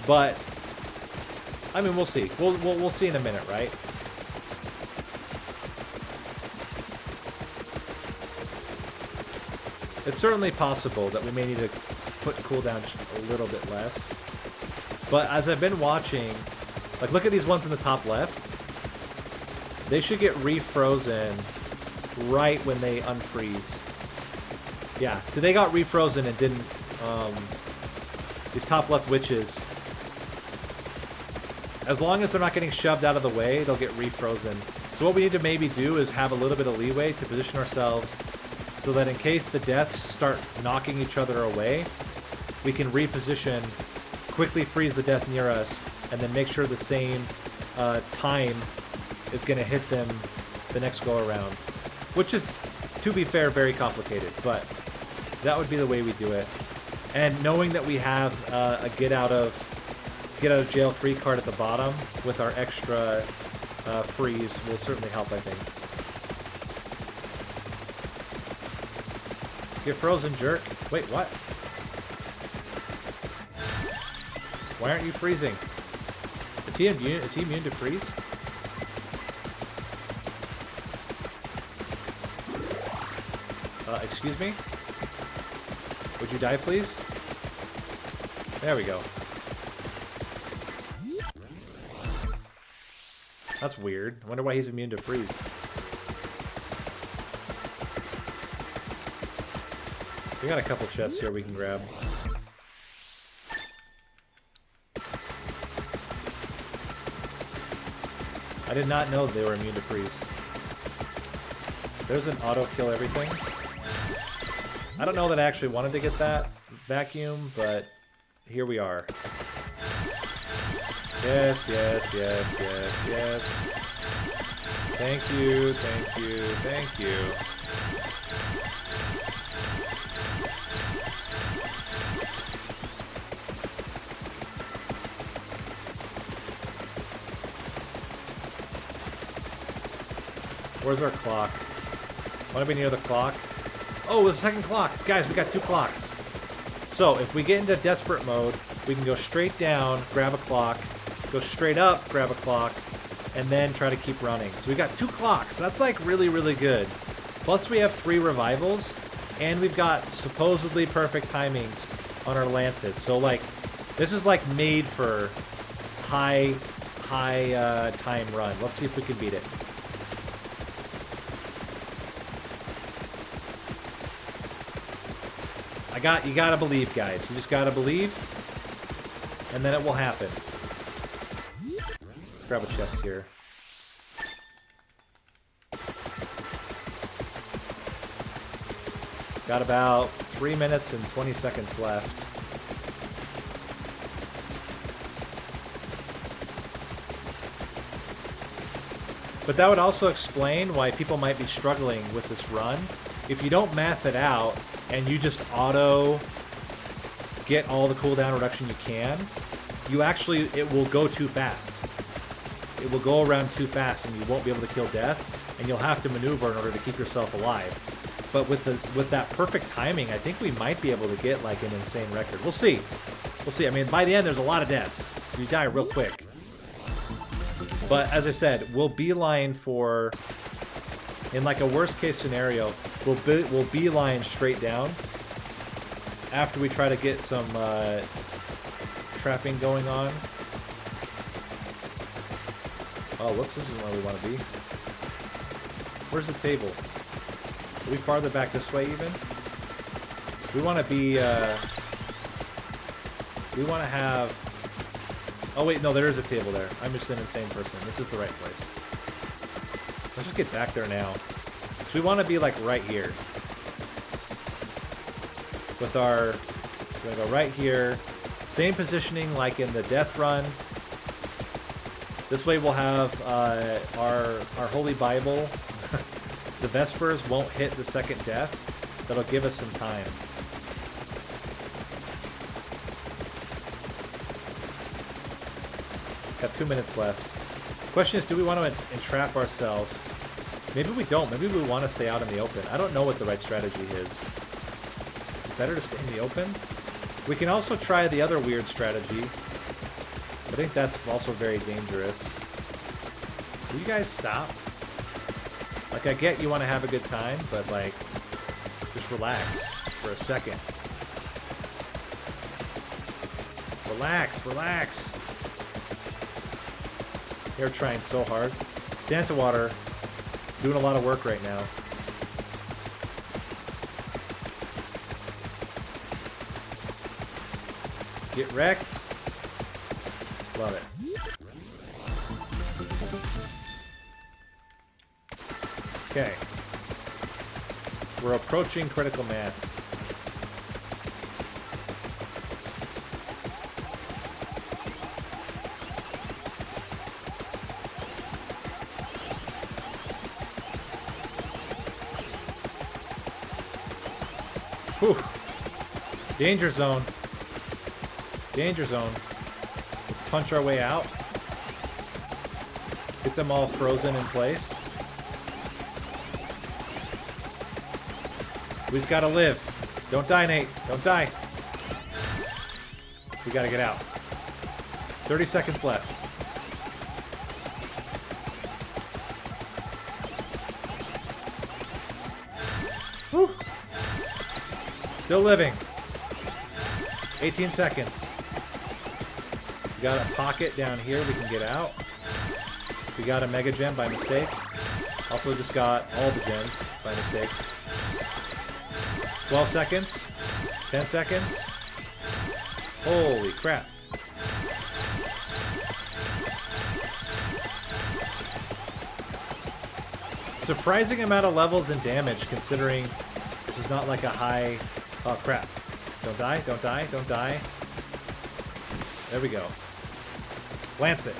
but I mean, we'll see. We'll see in a minute, right? It's certainly possible that we may need to put cooldown just a little bit less. But as I've been watching, like look at these ones in the top left. They should get refrozen right when they unfreeze. Yeah, so they got refrozen and didn't, these top left witches, as long as they're not getting shoved out of the way, they'll get refrozen. So what we need to maybe do is have a little bit of leeway to position ourselves so that in case the deaths start knocking each other away, we can reposition, quickly freeze the death near us, and then make sure the same time is going to hit them the next go around, which is, to be fair, very complicated, but that would be the way we do it. And knowing that we have a get out of jail free card at the bottom with our extra freeze will certainly help, I think. Get frozen, jerk. Wait, what? Why aren't you freezing? Is he immune? Is he immune to freeze? Excuse me? Would you die, please? There we go. That's weird. I wonder why he's immune to freeze. We got a couple chests here we can grab. I did not know they were immune to freeze. There's an auto kill everything. I don't know that I actually wanted to get that vacuum, but here we are. Yes, yes, yes, yes, yes. Thank you, thank you, thank you. Where's our clock? Want to be near the clock? Oh, it's a second clock. Guys, we got 2 clocks. So, if we get into desperate mode, we can go straight down, grab a clock, go straight up, grab a clock, and then try to keep running. So we got 2 clocks. That's like really, really good. Plus we have 3 revivals, and we've got supposedly perfect timings on our lances. So like, this is like made for high time run. Let's see if we can beat it. You gotta believe, guys. You just gotta believe, and then it will happen. Grab a chest here. Got about 3 minutes and 20 seconds left. But that would also explain why people might be struggling with this run. If you don't math it out, and you just auto get all the cooldown reduction you can, it will go too fast. It will go around too fast and you won't be able to kill death, and you'll have to maneuver in order to keep yourself alive. But with that perfect timing, I think we might be able to get like an insane record. We'll see. We'll see. I mean, by the end, there's a lot of deaths. So you die real quick. But as I said, we'll beeline for, in like a worst case scenario, we'll beeline straight down after we try to get some trapping going on. Oh, whoops, this isn't where we want to be. Where's the table? Are we farther back this way even? We want to be, we want to have... Oh wait, no, there is a table there. I'm just an insane person. This is the right place. Let's just get back there now. So we want to be like right here. With our... We're going to go right here. Same positioning like in the death run. This way we'll have our Holy Bible. The Vespers won't hit the second death. That'll give us some time. Got 2 minutes left. Question is, do we want to entrap ourselves? Maybe we don't. Maybe we want to stay out in the open. I don't know what the right strategy is. Is it better to stay in the open? We can also try the other weird strategy. I think that's also very dangerous. Will you guys stop? Like, I get you want to have a good time, but like, just relax for a second. Relax, relax. They're trying so hard. Santa Water doing a lot of work right now. Get wrecked. Love it. Okay. We're approaching critical mass. Whew. Danger zone. Danger zone. Let's punch our way out. Get them all frozen in place. We just gotta live. Don't die, Nate. Don't die. We gotta get out. 30 seconds left. Whew. Still living. 18 seconds. We got a pocket down here we can get out. We got a mega gem by mistake. Also just got all the gems by mistake. 12 seconds. 10 seconds. Holy crap. Surprising amount of levels and damage considering this is not like a high... Oh crap. Don't die, don't die, don't die. There we go. Lance it.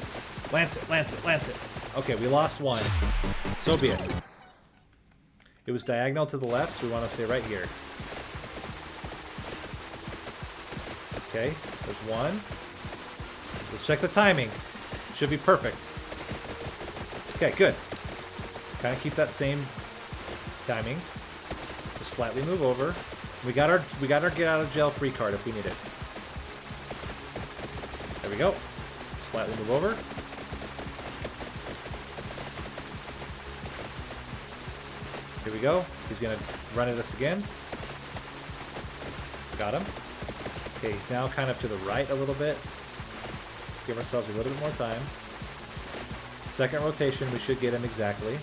Lance it, lance it, lance it. Okay, we lost one. So be it. It was diagonal to the left, so we want to stay right here. Okay, there's one. Let's check the timing. Should be perfect. Okay, good. Kind of keep that same timing. Just slightly move over. We got our get out of jail free card if we need it. There we go. Slightly move over. Here we go. He's gonna run at us again. Got him. Okay, he's now kind of to the right a little bit. Give ourselves a little bit more time. Second rotation, we should get him exactly.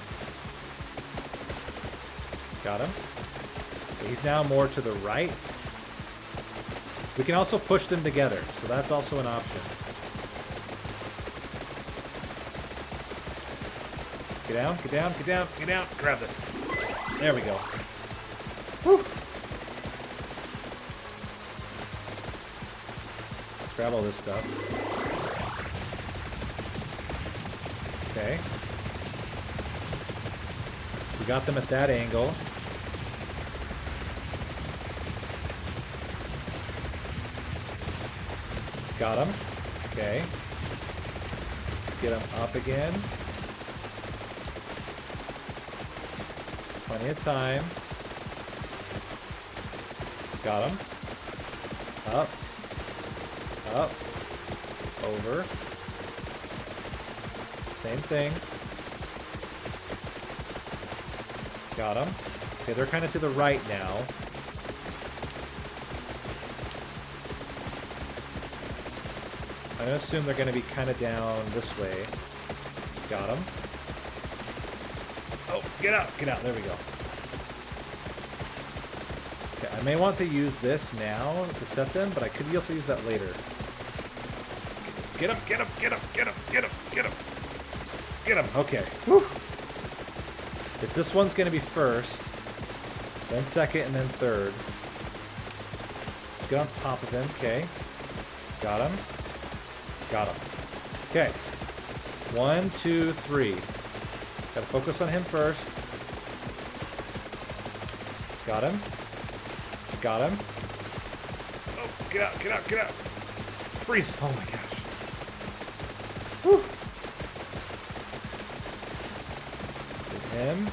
Got him. Okay, he's now more to the right. We can also push them together, so that's also an option. Get down, get down, get down, get down. Grab this. There we go. Whew. Let's grab all this stuff. Okay. We got them at that angle. Got him. Okay. Let's get him up again. Plenty of time. Got him. Up. Up. Over. Same thing. Got him. Okay, they're kind of to the right now. I'm going to assume they're going to be kind of down this way. Got him. Oh, get out, get out. There we go. Okay, I may want to use this now to set them, but I could also use that later. Get him, get him, get him, get him, get him, get him. Get him. Okay. Whew. It's this one's going to be first, then second, and then third. Let's get on top of him. Okay. Got him. Got him. Okay. 1, 2, 3. Gotta focus on him first. Got him. Got him. Oh, get out, get out, get out. Freeze. Oh my gosh. Whew. Get him.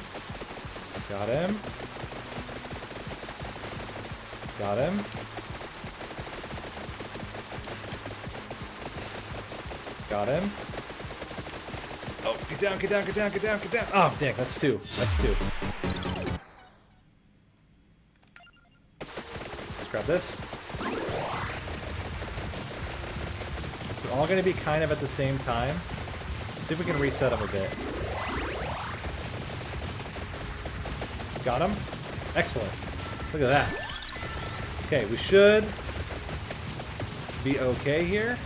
Got him. Got him. Got him. Oh, get down, get down, get down, get down, get down. Oh, dang, that's two. That's two. Let's grab this. They're all going to be kind of at the same time. Let's see if we can reset them a bit. Got him. Excellent. Look at that. Okay, we should be okay here.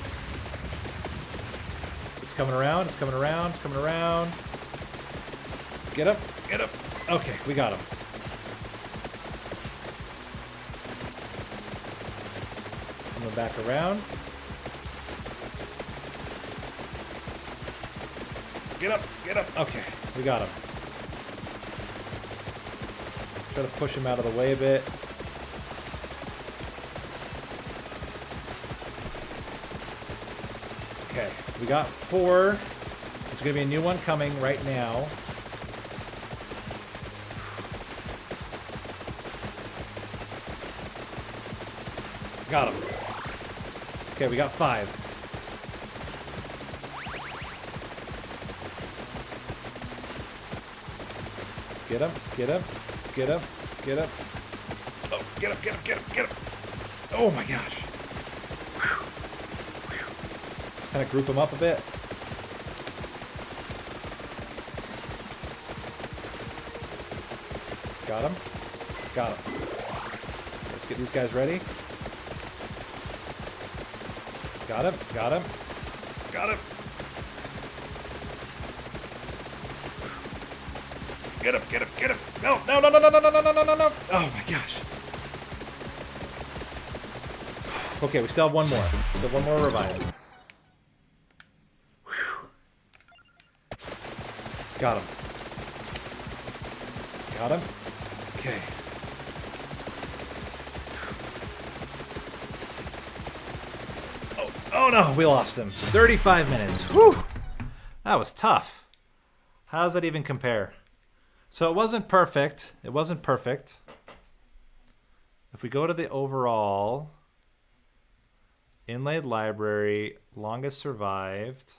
It's coming around, it's coming around, it's coming around. Get up, get up. Okay, we got him. Coming back around. Get up, get up. Okay, we got him. Try to push him out of the way a bit. Okay, we got 4. There's going to be a new one coming right now. Got him. Okay, we got 5. Get him, get him, get him, get him. Oh, get him, get him, get him, get him. Oh my gosh. Kind of group them up a bit. Got him. Got him. Let's get these guys ready. Got him. Got him. Got him. Get him. Get him. Get him. No. No. No. No. No. No. No. No. No. No. No. Oh my gosh. Okay, we still have one more. Still one more revive. Got him. Got him. Okay. Oh no, we lost him. 35 minutes. Whew. That was tough. How does that even compare? So it wasn't perfect. It wasn't perfect. If we go to the overall inlaid library, longest survived.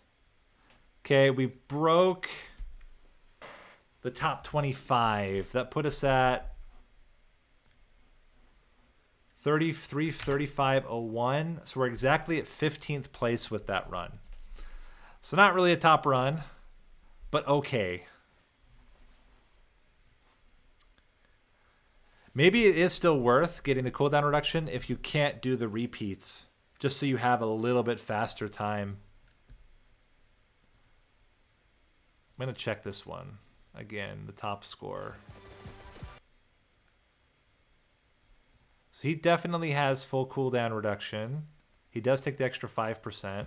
Okay, we broke the top 25. That put us at 33, 35.01. So we're exactly at 15th place with that run. So not really a top run, but okay. Maybe it is still worth getting the cooldown reduction if you can't do the repeats, just so you have a little bit faster time. I'm going to check this one. Again, the top score. So he definitely has full cooldown reduction. He does take the extra 5%.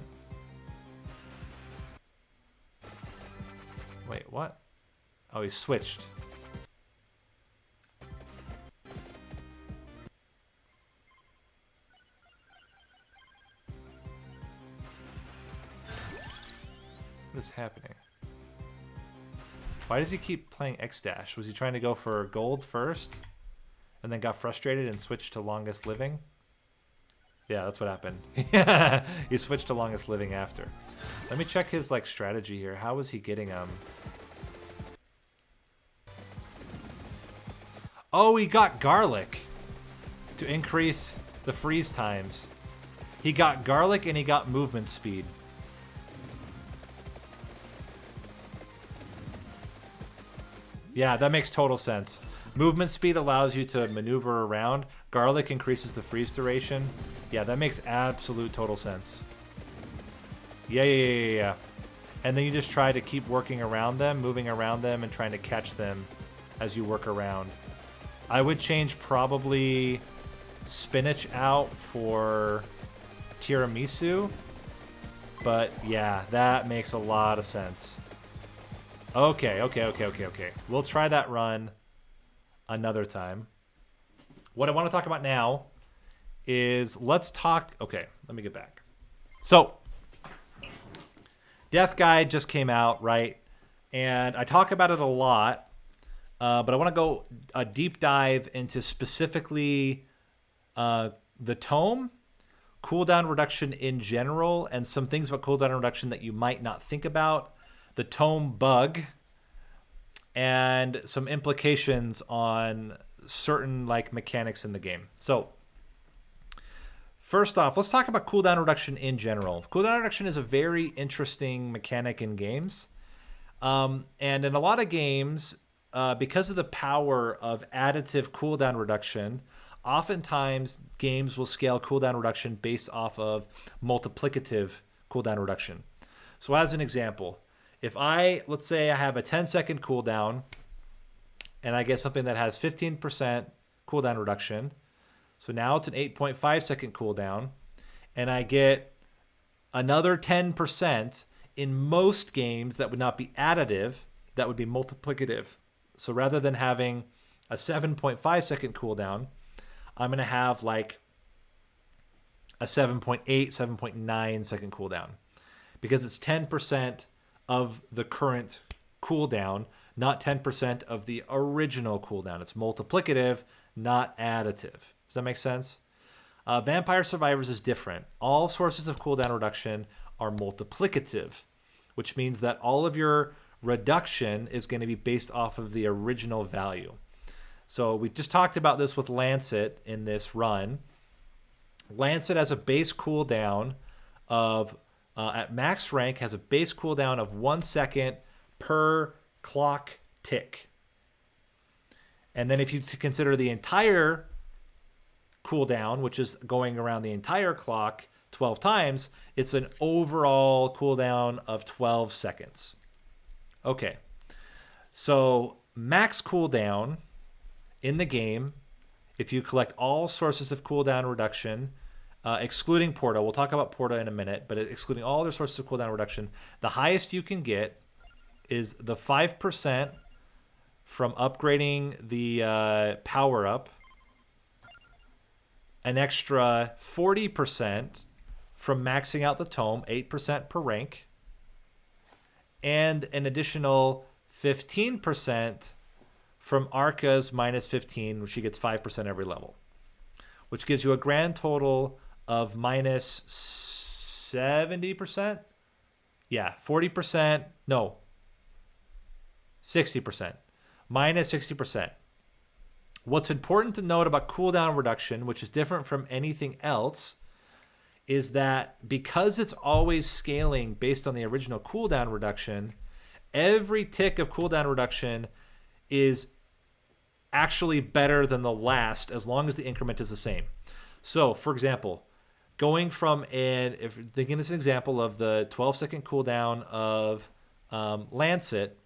Wait, what? Oh, he switched. What is happening? Why does he keep playing X-Dash? Was he trying to go for gold first? And then got frustrated and switched to longest living? Yeah, that's what happened. He switched to longest living after. Let me check his like strategy here. How was he getting them? Oh, he got garlic to increase the freeze times. He got garlic and he got movement speed. Yeah, that makes total sense. Movement speed allows you to maneuver around. Garlic increases the freeze duration. Yeah, that makes absolute total sense. Yeah. And then you just try to keep working around them, moving around them, and trying to catch them as you work around. I would change probably spinach out for tiramisu. But yeah, that makes a lot of sense. Okay. We'll try that run another time. What I want to talk about now is let's talk. Okay, let me get back. So, Death Guide just came out, right? And I talk about it a lot, but I want to go a deep dive into specifically the Tome, cooldown reduction in general, and some things about cooldown reduction that you might not think about. The Tome bug, and some implications on certain like mechanics in the game. So first off, let's talk about cooldown reduction in general. Cooldown reduction is a very interesting mechanic in games. And in a lot of games, because of the power of additive cooldown reduction, oftentimes games will scale cooldown reduction based off of multiplicative cooldown reduction. So as an example, if let's say I have a 10-second cooldown and I get something that has 15% cooldown reduction, so now it's an 8.5 second cooldown, and I get another 10%, in most games that would not be additive, that would be multiplicative. So rather than having a 7.5 second cooldown, I'm going to have like a 7.8, 7.9 second cooldown. because it's 10% of the current cooldown, not 10% of the original cooldown. It's multiplicative, not additive. Does that make sense? Vampire Survivors is different. All sources of cooldown reduction are multiplicative, which means that all of your reduction is going to be based off of the original value. So we just talked about this with Lancet in this run. Lancet has a base cooldown of, at max rank, has a base cooldown of 1 second per clock tick. And then if you consider the entire cooldown, which is going around the entire clock 12 times, it's an overall cooldown of 12 seconds. Okay, so max cooldown in the game, if you collect all sources of cooldown reduction, excluding Porta, we'll talk about Porta in a minute, but excluding all other sources of cooldown reduction, the highest you can get is the 5% from upgrading the power-up, an extra 40% from maxing out the Tome, 8% per rank, and an additional 15% from Arca's minus 15, which she gets 5% every level, which gives you a grand total of minus 70%. Yeah, 40%. No, 60%. Minus 60%. What's important to note about cooldown reduction, which is different from anything else, is that because it's always scaling based on the original cooldown reduction, every tick of cooldown reduction is actually better than the last as long as the increment is the same. So, for example, going from if thinking this example of the 12-second cooldown of Lancet,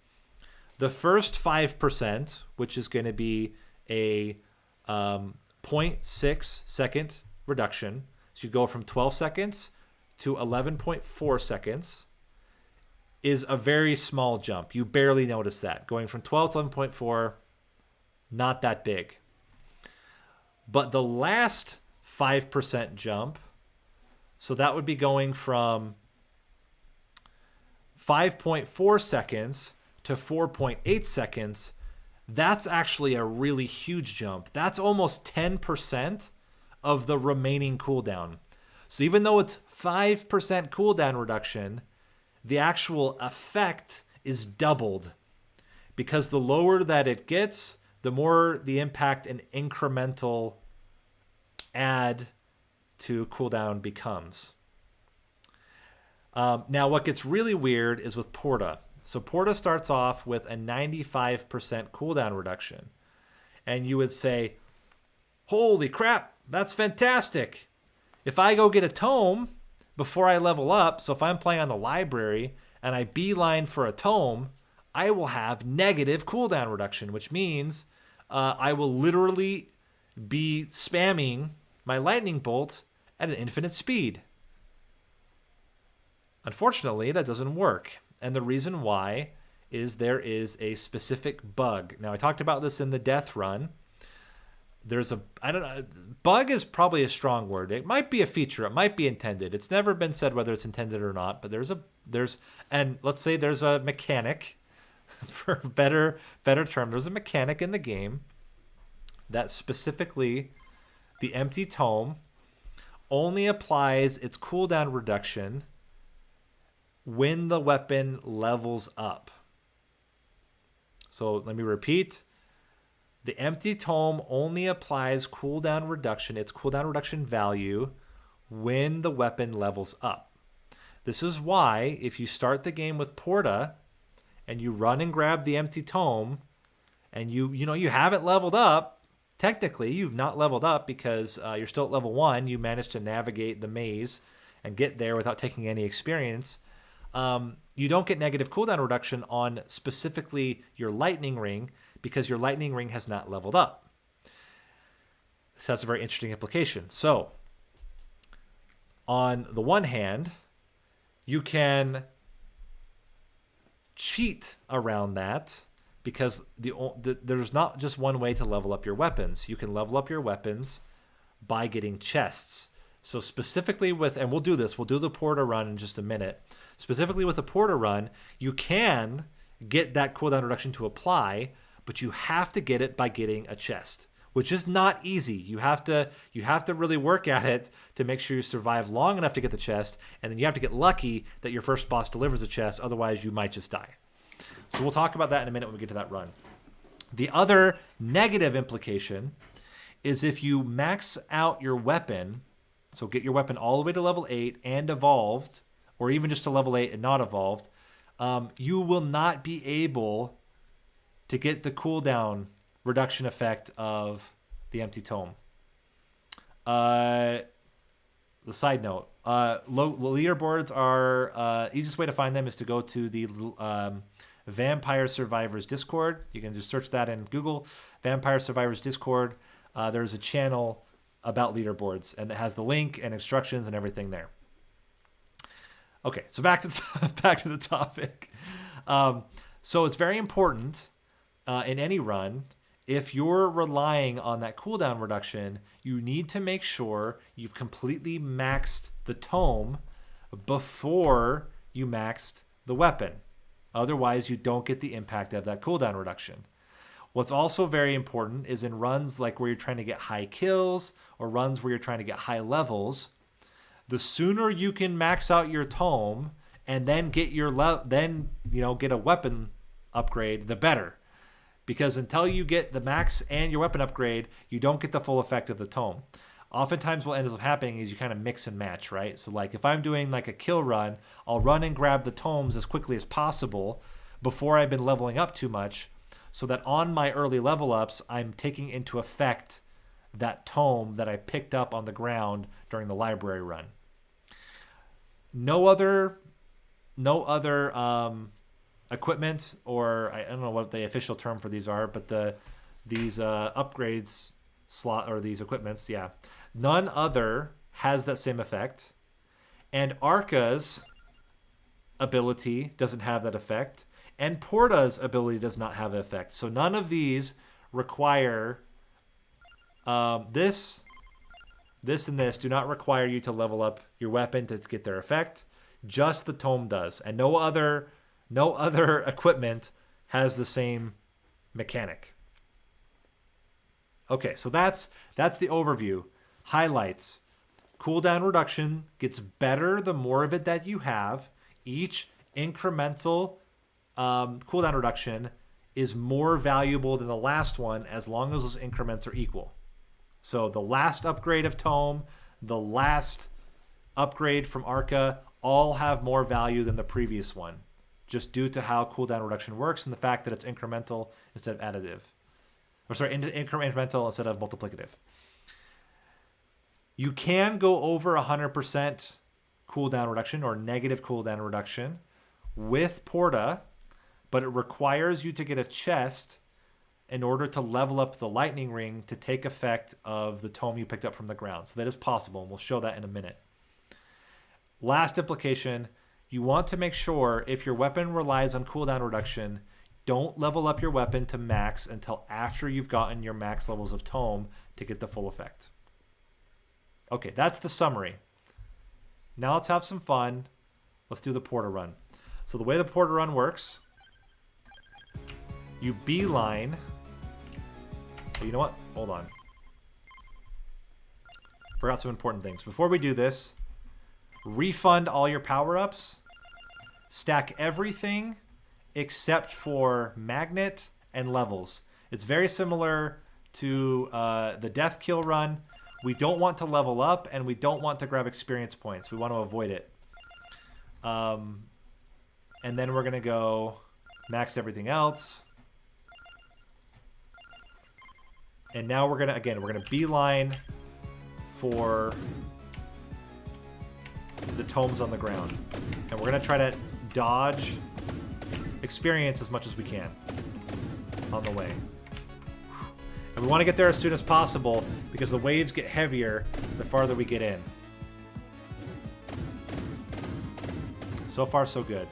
the first 5%, which is going to be a 0.6 second reduction, so you go from 12 seconds to 11.4 seconds, is a very small jump. You barely notice that. Going from 12 to 11.4, not that big. But the last 5% jump, so that would be going from 5.4 seconds to 4.8 seconds, that's actually a really huge jump. That's almost 10% of the remaining cooldown. So even though it's 5% cooldown reduction, the actual effect is doubled, because the lower that it gets, the more the impact and incremental add to cooldown becomes. Now, what gets really weird is with Porta. So Porta starts off with a 95% cooldown reduction. And you would say, holy crap, that's fantastic. If I go get a Tome before I level up, so if I'm playing on the library and I beeline for a Tome, I will have negative cooldown reduction, which means I will literally be spamming my lightning bolt at an infinite speed. Unfortunately, that doesn't work. And the reason why is there is a specific bug. Now, I talked about this in the death run. Bug is probably a strong word. It might be a feature. It might be intended. It's never been said whether it's intended or not, but and let's say there's a mechanic, for a better term, there's a mechanic in the game that specifically the empty Tome only applies its cooldown reduction when the weapon levels up. So let me repeat. The empty Tome only applies cooldown reduction, its cooldown reduction value, when the weapon levels up. This is why if you start the game with Porta and you run and grab the empty Tome and you haven't leveled up, technically you've not leveled up because you're still at level 1. You managed to navigate the maze and get there without taking any experience. You don't get negative cooldown reduction on specifically your lightning ring because your lightning ring has not leveled up. This has a very interesting implication. So, on the one hand, you can cheat around that because there's not just one way to level up your weapons. You can level up your weapons by getting chests. So specifically with, and we'll do this, we'll do the porta run in just a minute. Specifically with the porta run, you can get that cooldown reduction to apply, but you have to get it by getting a chest, which is not easy. You have to really work at it to make sure you survive long enough to get the chest, and then you have to get lucky that your first boss delivers a chest, otherwise you might just die. So we'll talk about that in a minute when we get to that run. The other negative implication is if you max out your weapon, so get your weapon all the way to level 8 and evolved, or even just to level 8 and not evolved, you will not be able to get the cooldown reduction effect of the empty tome. The side note, leaderboards are, easiest way to find them is to go to the Vampire Survivors Discord. You can just search that in Google, Vampire Survivors Discord. There's a channel about leaderboards, and it has the link and instructions and everything there. Okay, so back to the topic. So it's very important in any run, if you're relying on that cooldown reduction, you need to make sure you've completely maxed the tome before you maxed the weapon. Otherwise, you don't get the impact of that cooldown reduction. What's also very important is in runs like where you're trying to get high kills or runs where you're trying to get high levels, the sooner you can max out your tome and then get get a weapon upgrade, the better. Because until you get the max and your weapon upgrade, you don't get the full effect of the tome. Oftentimes what ends up happening is you kind of mix and match, right? So like if I'm doing like a kill run, I'll run and grab the tomes as quickly as possible before I've been leveling up too much, so that on my early level ups, I'm taking into effect that tome that I picked up on the ground during the library run. No other equipment, or I don't know what the official term for these are, but these upgrades slot, or these equipments, yeah, none other has that same effect, and Arca's ability doesn't have that effect, and Porta's ability does not have an effect. So none of these require this, and this do not require you to level up your weapon to get their effect. Just the tome does, and no other equipment has the same mechanic. Okay, so that's the overview. Highlights. Cooldown reduction gets better the more of it that you have. Each incremental cooldown reduction is more valuable than the last one as long as those increments are equal. So the last upgrade of Tome, the last upgrade from Arca, all have more value than the previous one, just due to how cooldown reduction works and the fact that it's incremental instead of additive. Or sorry, incremental instead of multiplicative. You can go over 100% cooldown reduction or negative cooldown reduction with Porta, but it requires you to get a chest in order to level up the lightning ring to take effect of the tome you picked up from the ground. So that is possible, and we'll show that in a minute. Last implication, you want to make sure if your weapon relies on cooldown reduction, don't level up your weapon to max until after you've gotten your max levels of tome to get the full effect. Okay, that's the summary. Now let's have some fun. Let's do the Porta run. So the way the Porta run works, you beeline. You know what? Hold on. Forgot some important things. Before we do this, refund all your power-ups. Stack everything except for magnet and levels. It's very similar to the death kill run. We don't want to level up, and we don't want to grab experience points. We want to avoid it. And then we're going to go max everything else. And now we're going to beeline for the tomes on the ground. And we're going to try to dodge experience as much as we can on the way. And we want to get there as soon as possible because the waves get heavier the farther we get in. So far, so good.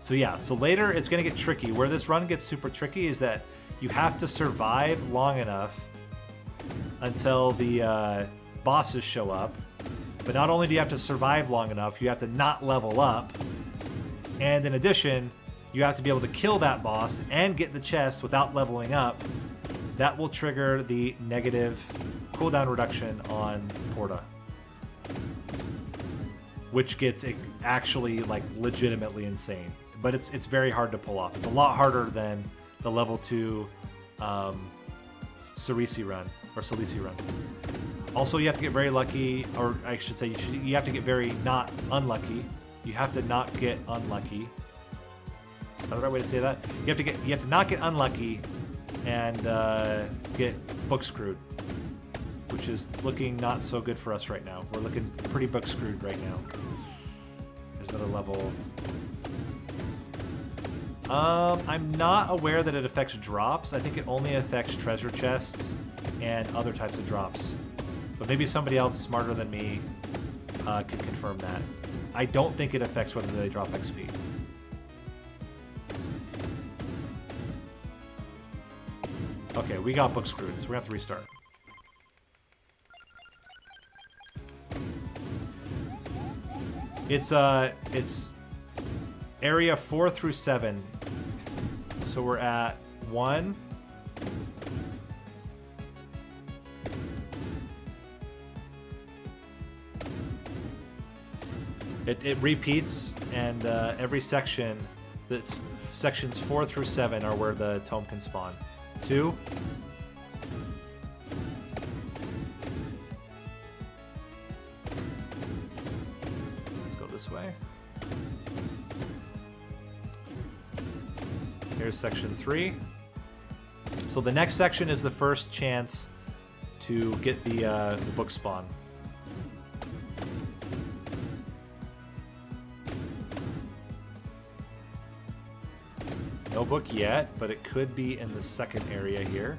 So yeah, so later it's going to get tricky. Where this run gets super tricky is that you have to survive long enough until the bosses show up. But not only do you have to survive long enough, you have to not level up. And in addition, you have to be able to kill that boss and get the chest without leveling up. That will trigger the negative cooldown reduction on Porta, which gets actually like legitimately insane. But it's very hard to pull off. It's a lot harder than the level 2 Cerisi run or Salisi run. Also, you have to get very lucky, or I should say, you have to get very not unlucky. You have to not get unlucky. Is that the right way to say that? You have to not get unlucky and get book screwed, which is looking not so good for us right now. We're looking pretty book screwed right now. There's another level. I'm not aware that it affects drops. I think it only affects treasure chests and other types of drops. But maybe somebody else smarter than me could confirm that. I don't think it affects whether they drop XP. Okay, we got book screwed, so we're gonna have to restart. It's area 4 through 7. So we're at 1. It repeats, and every section, that's sections 4 through 7 are where the tome can spawn. 2. Let's go this way. Here's section 3. So the next section is the first chance to get the book spawn. No book yet, but it could be in the second area here.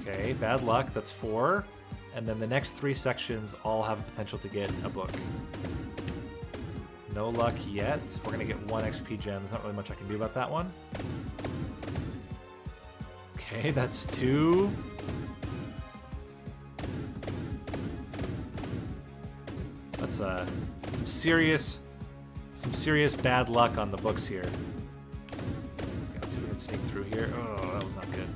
Okay, bad luck. That's 4. And then the next 3 sections all have potential to get a book. No luck yet. We're going to get 1 XP gem. There's not really much I can do about that one. Okay, that's 2. That's some serious bad luck on the books here. Okay, let's see if we can sneak through here. Oh, that was not good.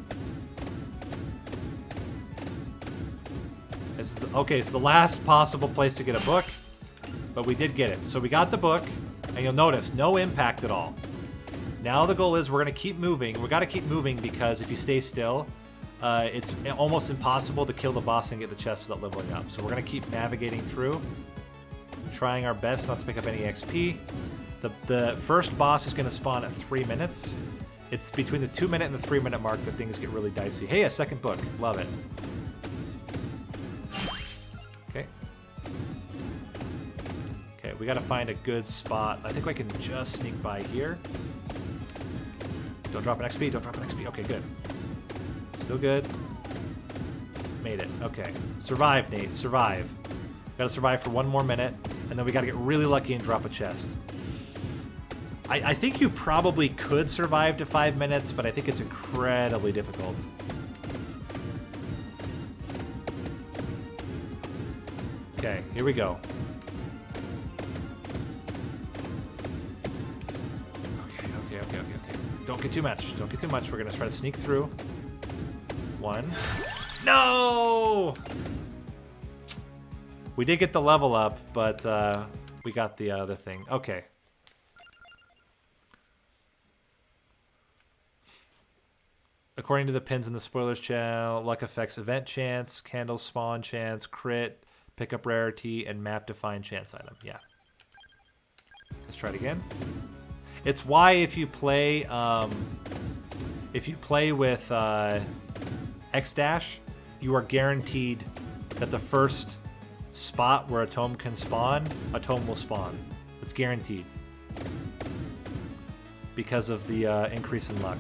This is okay, it's the last possible place to get a book, but we did get it. So we got the book, and you'll notice no impact at all. Now the goal is we're going to keep moving. We got to keep moving because if you stay still, it's almost impossible to kill the boss and get the chest without leveling up. So we're going to keep navigating through, trying our best not to pick up any XP. The first boss is going to spawn at 3 minutes. It's between the 2-minute and the 3-minute mark that things get really dicey. Hey, a second book. Love it. Okay. Okay, we got to find a good spot. I think I can just sneak by here. Don't drop an XP. Don't drop an XP. Okay, good. Still good. Made it. Okay. Survive, Nate. Survive. Got to survive for 1 more minute, and then we got to get really lucky and drop a chest. I think you probably could survive to 5 minutes, but I think it's incredibly difficult. Okay, here we go. Okay. Don't get too much. Don't get too much. We're going to try to sneak through. 1. No! We did get the level up, but we got the other thing. Okay. According to the pins in the spoilers channel, luck affects event chance, candle spawn chance, crit, pickup rarity, and map define chance item. Yeah. Let's try it again. It's why if you play with X-Dash, you are guaranteed that the first spot where a tome can spawn, a tome will spawn. It's guaranteed. Because of the increase in luck.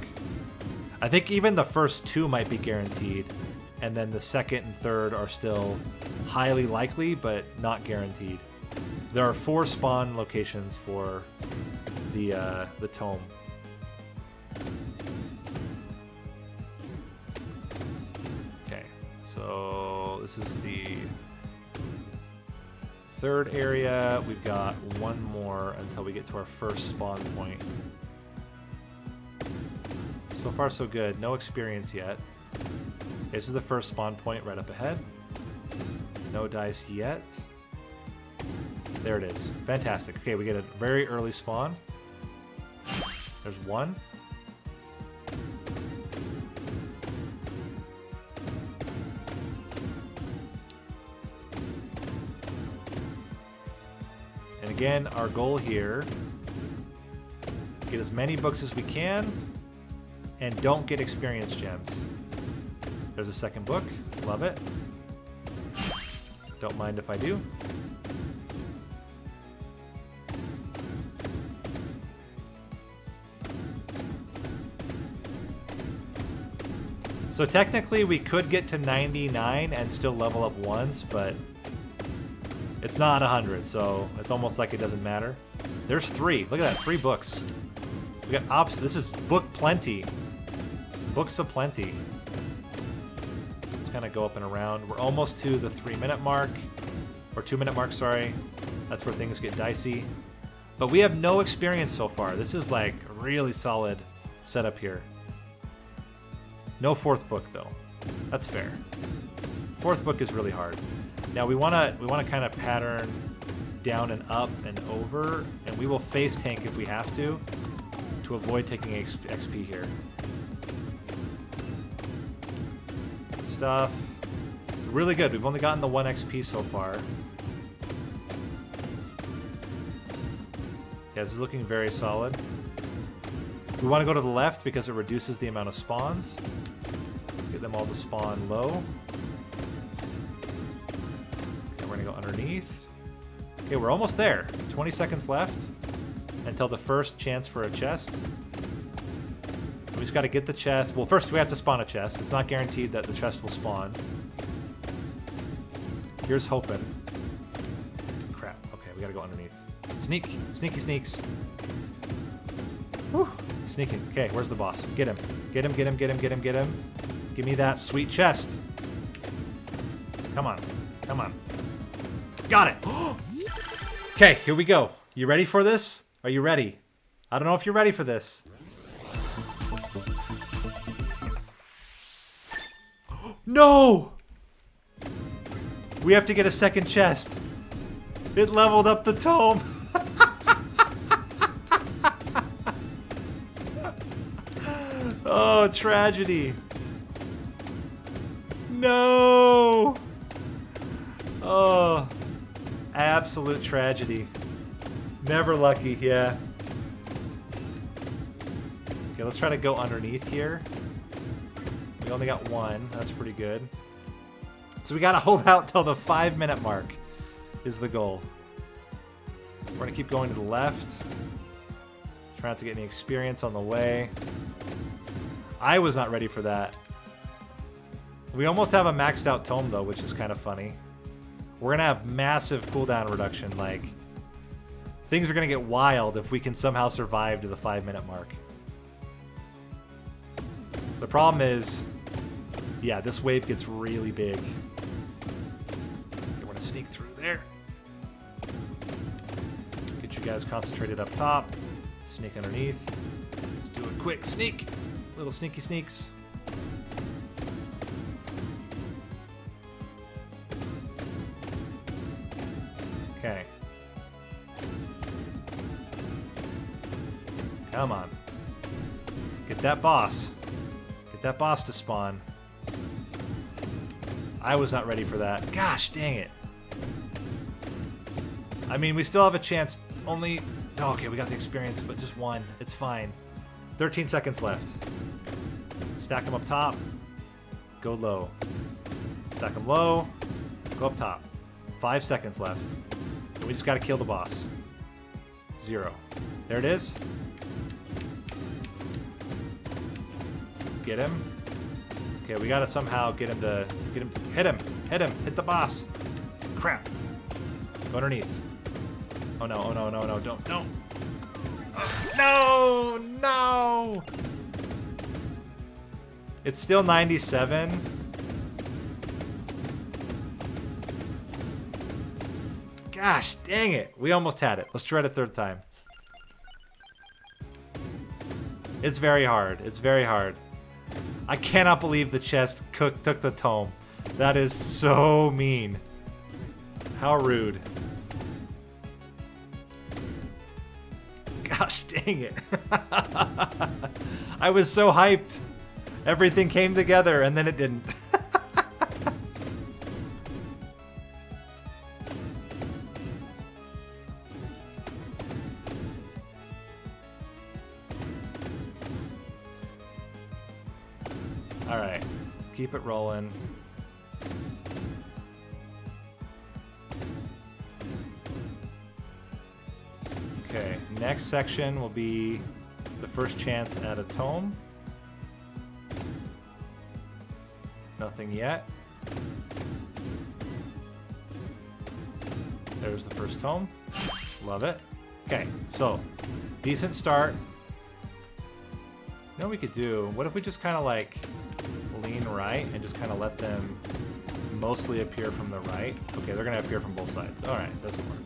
I think even the first 2 might be guaranteed, and then the second and third are still highly likely, but not guaranteed. There are 4 spawn locations for the tome. Okay, so this is the third area. We've got one more until we get to our first spawn point. So far so good. No experience yet. This is the first spawn point right up ahead. No dice yet. There it is. Fantastic. Okay, we get a very early spawn. There's one. And again, our goal here, get as many books as we can and don't get experience gems. There's a second book. Love it. Don't mind if I do. So technically we could get to 99 and still level up once, but it's not 100, so it's almost like it doesn't matter. There's 3. Look at that, 3 books. We got opposite. This is book plenty. Books of plenty. Let's kind of go up and around. We're almost to the 3-minute mark, or 2-minute mark, sorry. That's where things get dicey. But we have no experience so far. This is like a really solid setup here. No 4th book though. That's fair. 4th book is really hard. Now we wanna kind of pattern down and up and over, and we will face tank if we have to avoid taking XP here. Good stuff. It's really good. We've only gotten the 1 XP so far. Yeah, this is looking very solid. We want to go to the left because it reduces the amount of spawns. Let's get them all to spawn low. Okay, we're going to go underneath. Okay, we're almost there. 20 seconds left until the first chance for a chest. We just got to get the chest. Well, first we have to spawn a chest. It's not guaranteed that the chest will spawn. Here's hoping. Crap. Okay, we got to go underneath. Sneak. Sneaky sneaks. Whew. Sneaking. Okay, where's the boss? Get him. Get him, get him, get him, get him, get him. Give me that sweet chest. Come on. Come on. Got it. Okay, here we go. You ready for this? Are you ready? I don't know if you're ready for this. No! We have to get a second chest. It leveled up the tome. Oh, tragedy. No! Oh, absolute tragedy. Never lucky, yeah. Okay, let's try to go underneath here. We only got 1. That's pretty good. So we gotta hold out till the 5-minute mark is the goal. We're gonna keep going to the left. Try not to get any experience on the way. I was not ready for that. We almost have a maxed out tome though, which is kind of funny. We're gonna have massive cooldown reduction. Like, things are gonna get wild if we can somehow survive to the 5-minute mark. The problem is, yeah, this wave gets really big. Okay, we're gonna sneak through there. Get you guys concentrated up top. Sneak underneath. Let's do a quick sneak. Little sneaky sneaks. Okay. Come on. Get that boss. Get that boss to spawn. I was not ready for that. Gosh, dang it. I mean, we still have a chance. Only... Oh, okay, we got the experience, but just 1. It's fine. 13 seconds left. Stack them up top. Go low. Stack them low. Go up top. 5 seconds left. And we just got to kill the boss. 0. There it is. Get him. Okay, we got to somehow get him to... Get him. Hit him. Hit him. Hit the boss. Crap. Go underneath. Oh no, oh no, no, no, don't. No! No! It's still 97. Gosh, dang it. We almost had it. Let's try it a third time. It's very hard. It's very hard. I cannot believe the chest took the tome. That is so mean. How rude. Gosh, dang it. I was so hyped. Everything came together and then it didn't. Alright, keep it rolling. Okay, next section will be the first chance at a tome. Nothing yet. There's the first tome. Love it. Okay, so decent start. You know what we could do? What if we just kind of like lean right and just kind of let them mostly appear from the right? Okay, they're going to appear from both sides. All right, doesn't work.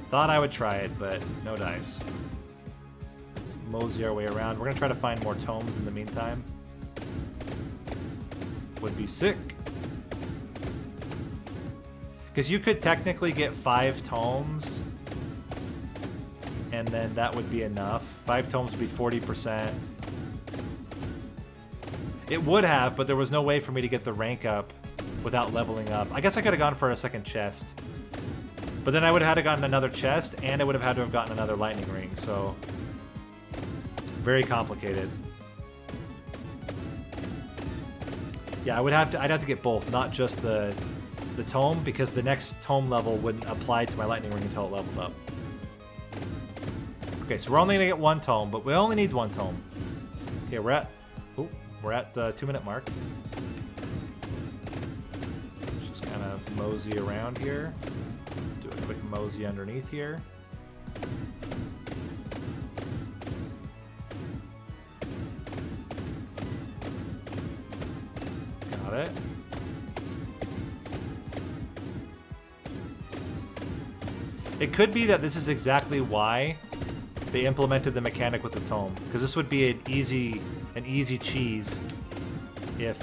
Thought I would try it, but no dice. Let's mosey our way around. We're going to try to find more tomes in the meantime. Would be sick. Because you could technically get 5 tomes, and then that would be enough. 5 tomes would be 40%. It would have, but there was no way for me to get the rank up without leveling up. I guess I could have gone for a second chest. But then I would have had to gotten another chest, and I would have had to have gotten another lightning ring, so very complicated. Yeah, I'd have to get both, not just the tome, because the next tome level wouldn't apply to my lightning ring until it leveled up. Okay, so we're only gonna get 1 tome, but we only need 1 tome. Okay, we're at the 2-minute mark. Just kind of mosey around here. Do a quick mosey underneath here. Got it. It could be that this is exactly why they implemented the mechanic with the tome, because this would be an easy cheese if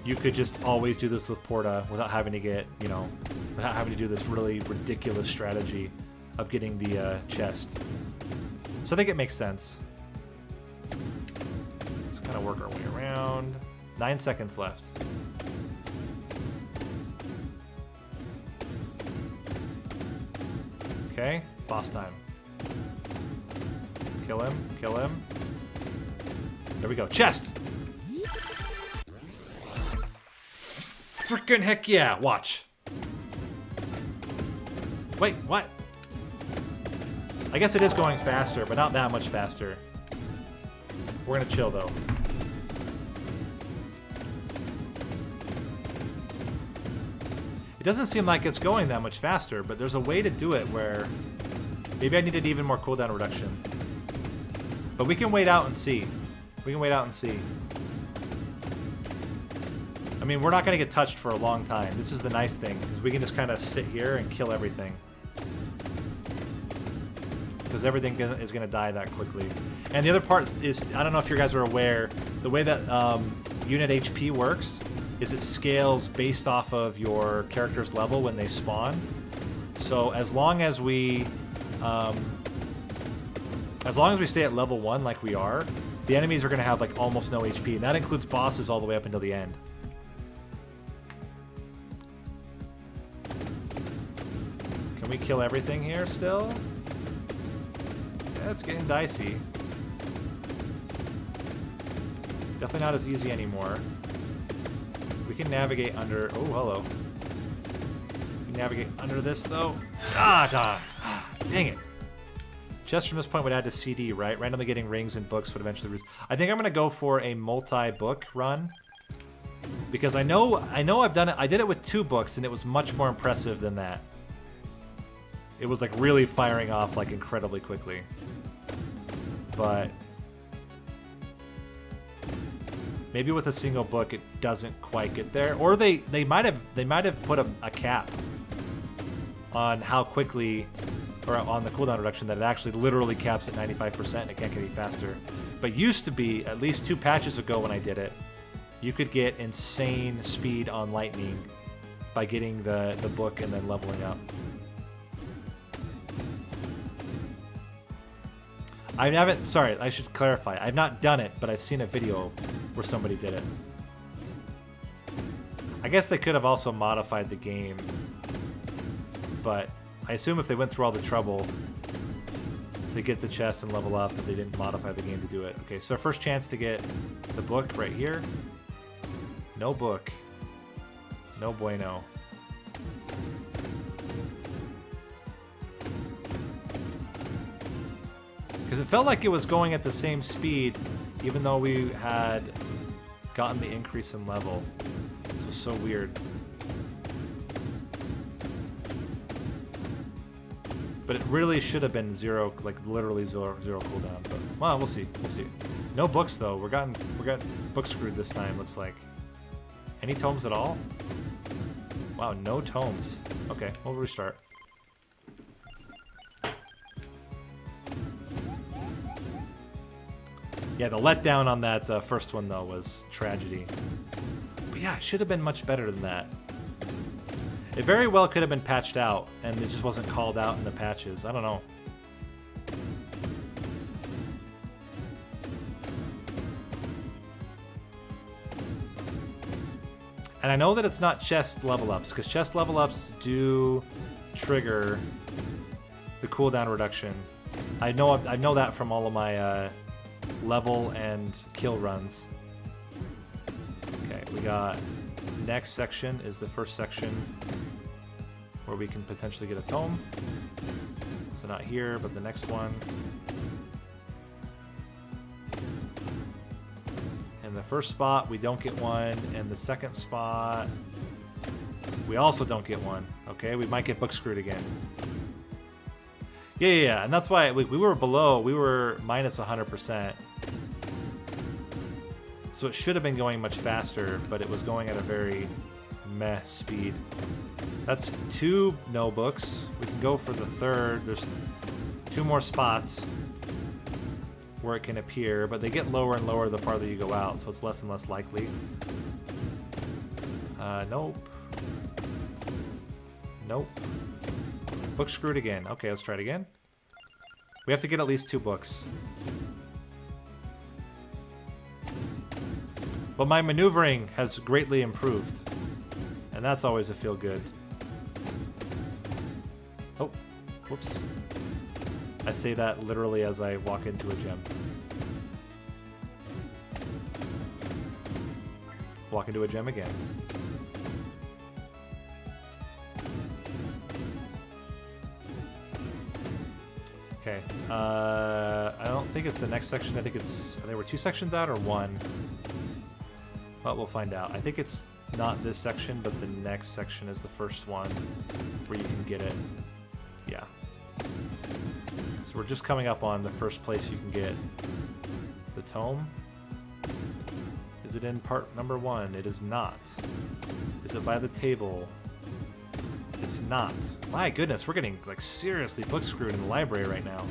you could just always do this with Porta without having to get, without having to do this really ridiculous strategy of getting the chest. So I think it makes sense. Let's kind of work our way around. 9 seconds left. Okay, boss time. Kill him, kill him. There we go, chest! Frickin' heck yeah, watch. Wait, what? I guess it is going faster, but not that much faster. We're gonna chill though. It doesn't seem like it's going that much faster, but there's a way to do it where maybe I needed even more cooldown reduction. But we can wait out and see. We can wait out and see. I mean, we're not going to get touched for a long time. This is the nice thing, because we can just kind of sit here and kill everything. Because everything is going to die that quickly. And the other part is, I don't know if you guys are aware, the way that unit HP works is it scales based off of your character's level when they spawn. So as long as we stay at level 1 like we are, the enemies are going to have like almost no HP, and that includes bosses all the way up until the end. Can we kill everything here still? Yeah, it's getting dicey. Definitely not as easy anymore. We can navigate under... Oh, hello. We can navigate under this, though. Dang it. Just from this point would add to CD, right? Randomly getting rings and books would eventually... I think I'm going to go for a multi-book run. Because I know I've done it... I did it with 2 books, and it was much more impressive than that. It was, like, really firing off, like, incredibly quickly. But Maybe with a single book it doesn't quite get there, or they might have put a cap on how quickly, or on the cooldown reduction, that it actually literally caps at 95% and it can't get any faster. But used to be, at least 2 patches ago when I did it, you could get insane speed on lightning by getting the book and then leveling up. I haven't, sorry, I should clarify. I've not done it, but I've seen a video where somebody did it. I guess they could have also modified the game, but I assume if they went through all the trouble to get the chest and level up, that they didn't modify the game to do it. Okay, so our first chance to get the book right here. No book. No bueno. Because it felt like it was going at the same speed, even though we had gotten the increase in level. This was so weird. But it really should have been 0, like literally zero cooldown. But well, we'll see. We'll see. No books though. We're getting book screwed this time. Looks like. Any tomes at all? Wow, no tomes. Okay, we'll restart. Yeah, the letdown on that first one though was tragedy. But yeah, it should have been much better than that. It very well could have been patched out, and it just wasn't called out in the patches. I don't know. And I know that it's not chest level ups, because chest level ups do trigger the cooldown reduction. I know that from all of my level and kill runs. Okay, we got next section is the first section where we can potentially get a tome. So not here, but the next one. In the first spot, we don't get one. And the second spot, we also don't get one. Okay, we might get book screwed again. Yeah, and that's why we were below. We were minus 100%. So it should have been going much faster, but it was going at a very meh speed. That's 2 no books. We can go for the third. There's 2 more spots where it can appear, but they get lower and lower the farther you go out, so it's less and less likely. Nope. Nope. Book screwed again. Okay, let's try it again. We have to get at least 2 books. But my maneuvering has greatly improved, and that's always a feel good. Oh, whoops. I say that literally as I walk into a gem. Walk into a gem again. Okay, I don't think it's the next section. I think it's, there were 2 sections out or 1? But we'll find out. I think it's not this section, but the next section is the first one where you can get it. Yeah. So we're just coming up on the first place you can get the tome. Is it in part number 1? It is not. Is it by the table? It's not. My goodness, we're getting like seriously book screwed in the library right now.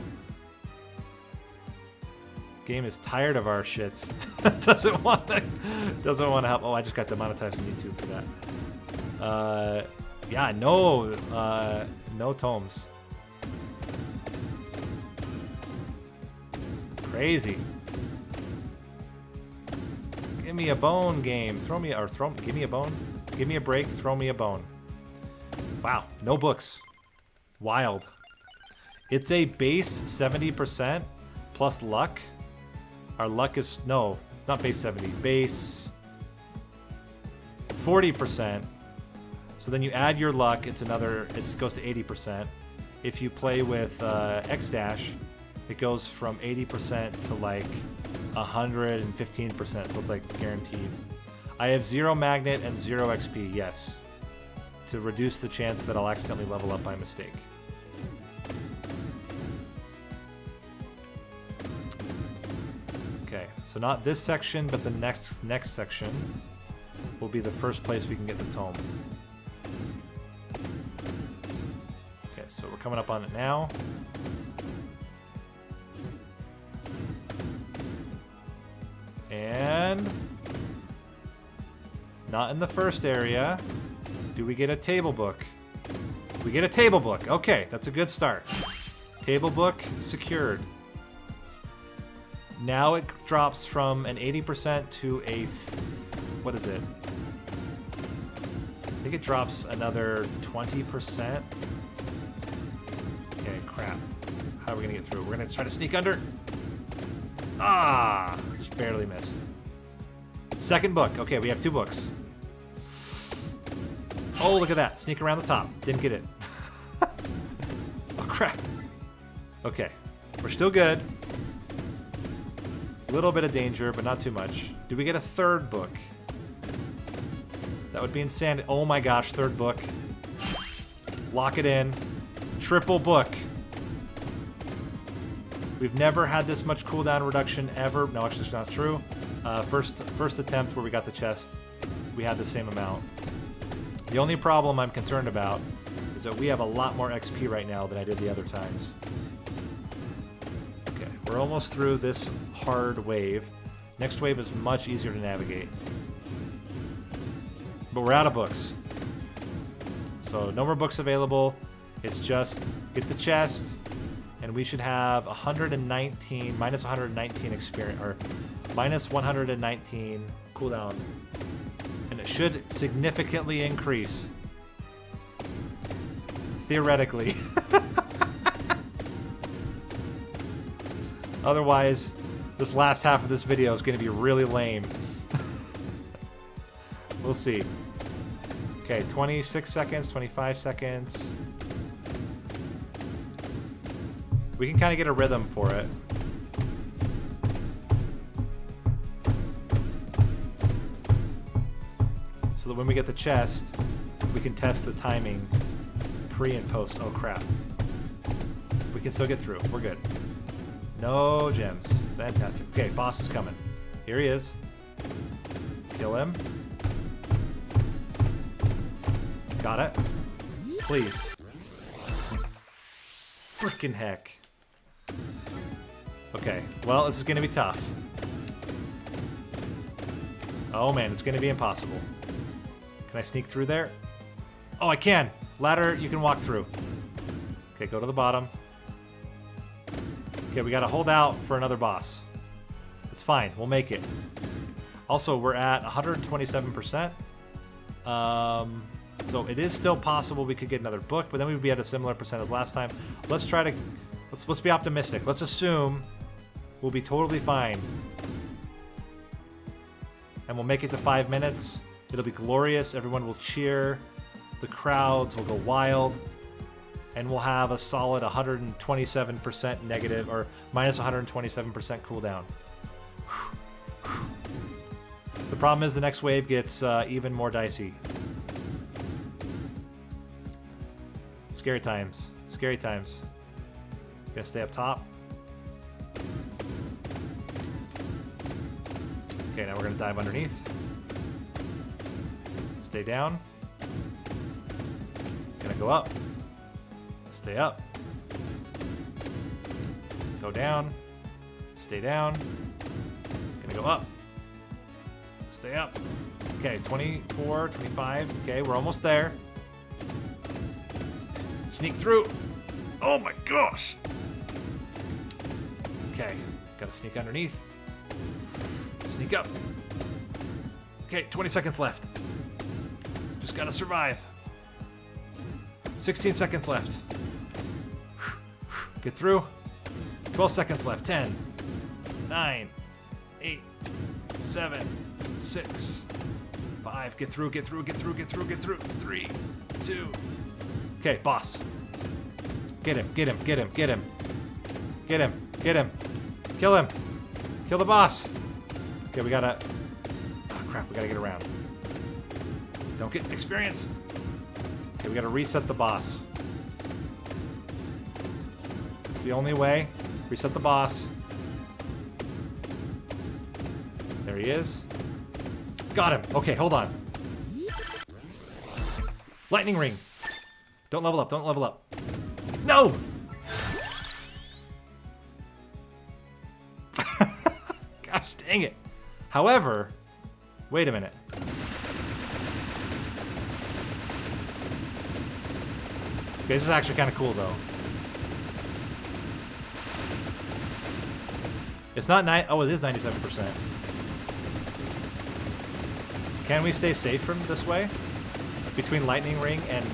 Game is tired of our shit. doesn't want to help. Oh, I just got demonetized from YouTube for that. Yeah, no tomes. Crazy. Give me a bone, game. Give me a bone. Give me a break. Throw me a bone. Wow, no books. Wild. It's a base 70% plus luck. Our luck is, no, not base 70, base 40%. So then you add your luck, it goes to 80%. If you play with X-Dash, it goes from 80% to like 115%, so it's like guaranteed. I have 0 magnet and 0 XP, yes, to reduce the chance that I'll accidentally level up by mistake. Okay, Okay, so not this section, but the next section will be the first place we can get the tome. Okay, so we're coming up on it now. And not in the first area. Do we get a table book? We get a table book. Okay, that's a good start. Table book secured. Now it drops from an 80% to a... what is it? I think it drops another 20%. Okay, crap. How are we going to get through? We're going to try to sneak under. Ah! Just barely missed. Second book. Okay, we have 2 books. Oh, look at that. Sneak around the top. Didn't get it. Oh, crap. Okay. We're still good. A little bit of danger, but not too much. Do we get a 3rd book? That would be insanity. Oh my gosh, 3rd book. Lock it in. Triple book. We've never had this much cooldown reduction ever. No, actually, it's not true. First attempt where we got the chest, we had the same amount. The only problem I'm concerned about is that we have a lot more XP right now than I did the other times. Okay, we're almost through this hard wave. Next wave is much easier to navigate. But we're out of books. So no more books available. It's just get the chest, and we should have 119, minus 119 experience, or minus 119 cooldown. And it should significantly increase. Theoretically. Otherwise, this last half of this video is going to be really lame. We'll see. Okay, 26 seconds, 25 seconds. We can kind of get a rhythm for it. So that when we get the chest, we can test the timing pre and post. Oh crap. We can still get through. We're good. No gems. Fantastic. Okay, boss is coming. Here he is. Kill him. Got it. Please. Frickin' heck. Okay, well, this is gonna be tough. Oh man, it's gonna be impossible. Can I sneak through there? Oh, I can! Ladder, you can walk through. Okay, go to the bottom. Okay, we gotta hold out for another boss. It's fine, we'll make it. Also, we're at 127%. So it is still possible we could get another book, but then we would be at a similar percent as last time. Let's try to... Let's be optimistic. Let's assume we'll be totally fine. And we'll make it to 5 minutes. It'll be glorious. Everyone will cheer. The crowds will go wild. And we'll have a solid 127% negative, or minus 127% cooldown. The problem is the next wave gets even more dicey. Scary times. Scary times. Gotta stay up top. Okay, now we're gonna dive underneath. Stay down. Gonna go up. Stay up. Go down. Stay down. Gonna go up. Stay up. Okay, 24, 25. Okay, we're almost there. Sneak through. Oh my gosh. Okay, gotta sneak underneath. Sneak up. Okay, 20 seconds left. Just gotta survive. 16 seconds left. Get through. 12 seconds left. 10, 9, 8, 7, 6, 5. Get through, get through, get through, get through, get through. 3, 2. Okay, boss. Get him, get him, get him, get him. Get him, get him. Kill him. Kill the boss. Okay, we gotta... Oh, crap, we gotta get around. Don't get experience. Okay, we gotta reset the boss. It's the only way. Reset the boss. There he is. Got him. Okay, hold on. Lightning ring. Don't level up. Don't level up. No! Gosh dang it. However, wait a minute. Okay, this is actually kind of cool, though. It's not oh, it is 97%. Can we stay safe from this way? Between lightning ring and...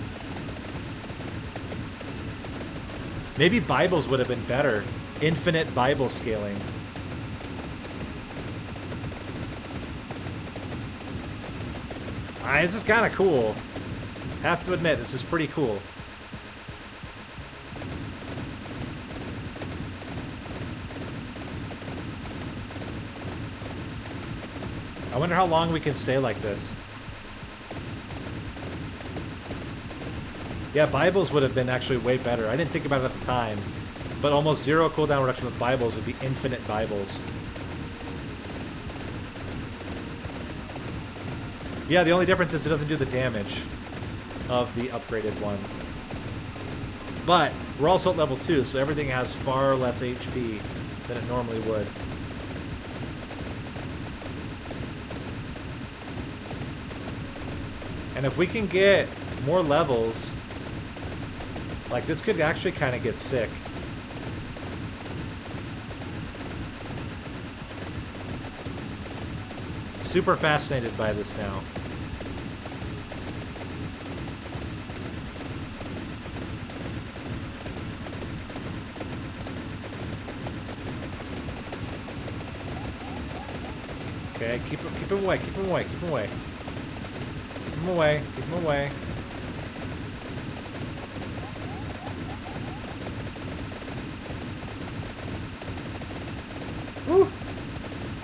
Maybe Bibles would have been better. Infinite Bible scaling. This is kind of cool. Have to admit, this is pretty cool. I wonder how long we can stay like this. Yeah, Bibles would have been actually way better. I didn't think about it at the time. But almost zero cooldown reduction with Bibles would be infinite Bibles. Yeah, the only difference is it doesn't do the damage of the upgraded one. But we're also at level 2, so everything has far less HP than it normally would. And if we can get more levels, like this could actually kind of get sick. Super fascinated by this now. Okay, keep him away, keep him away, keep him away. Keep him away, keep him away. Woo!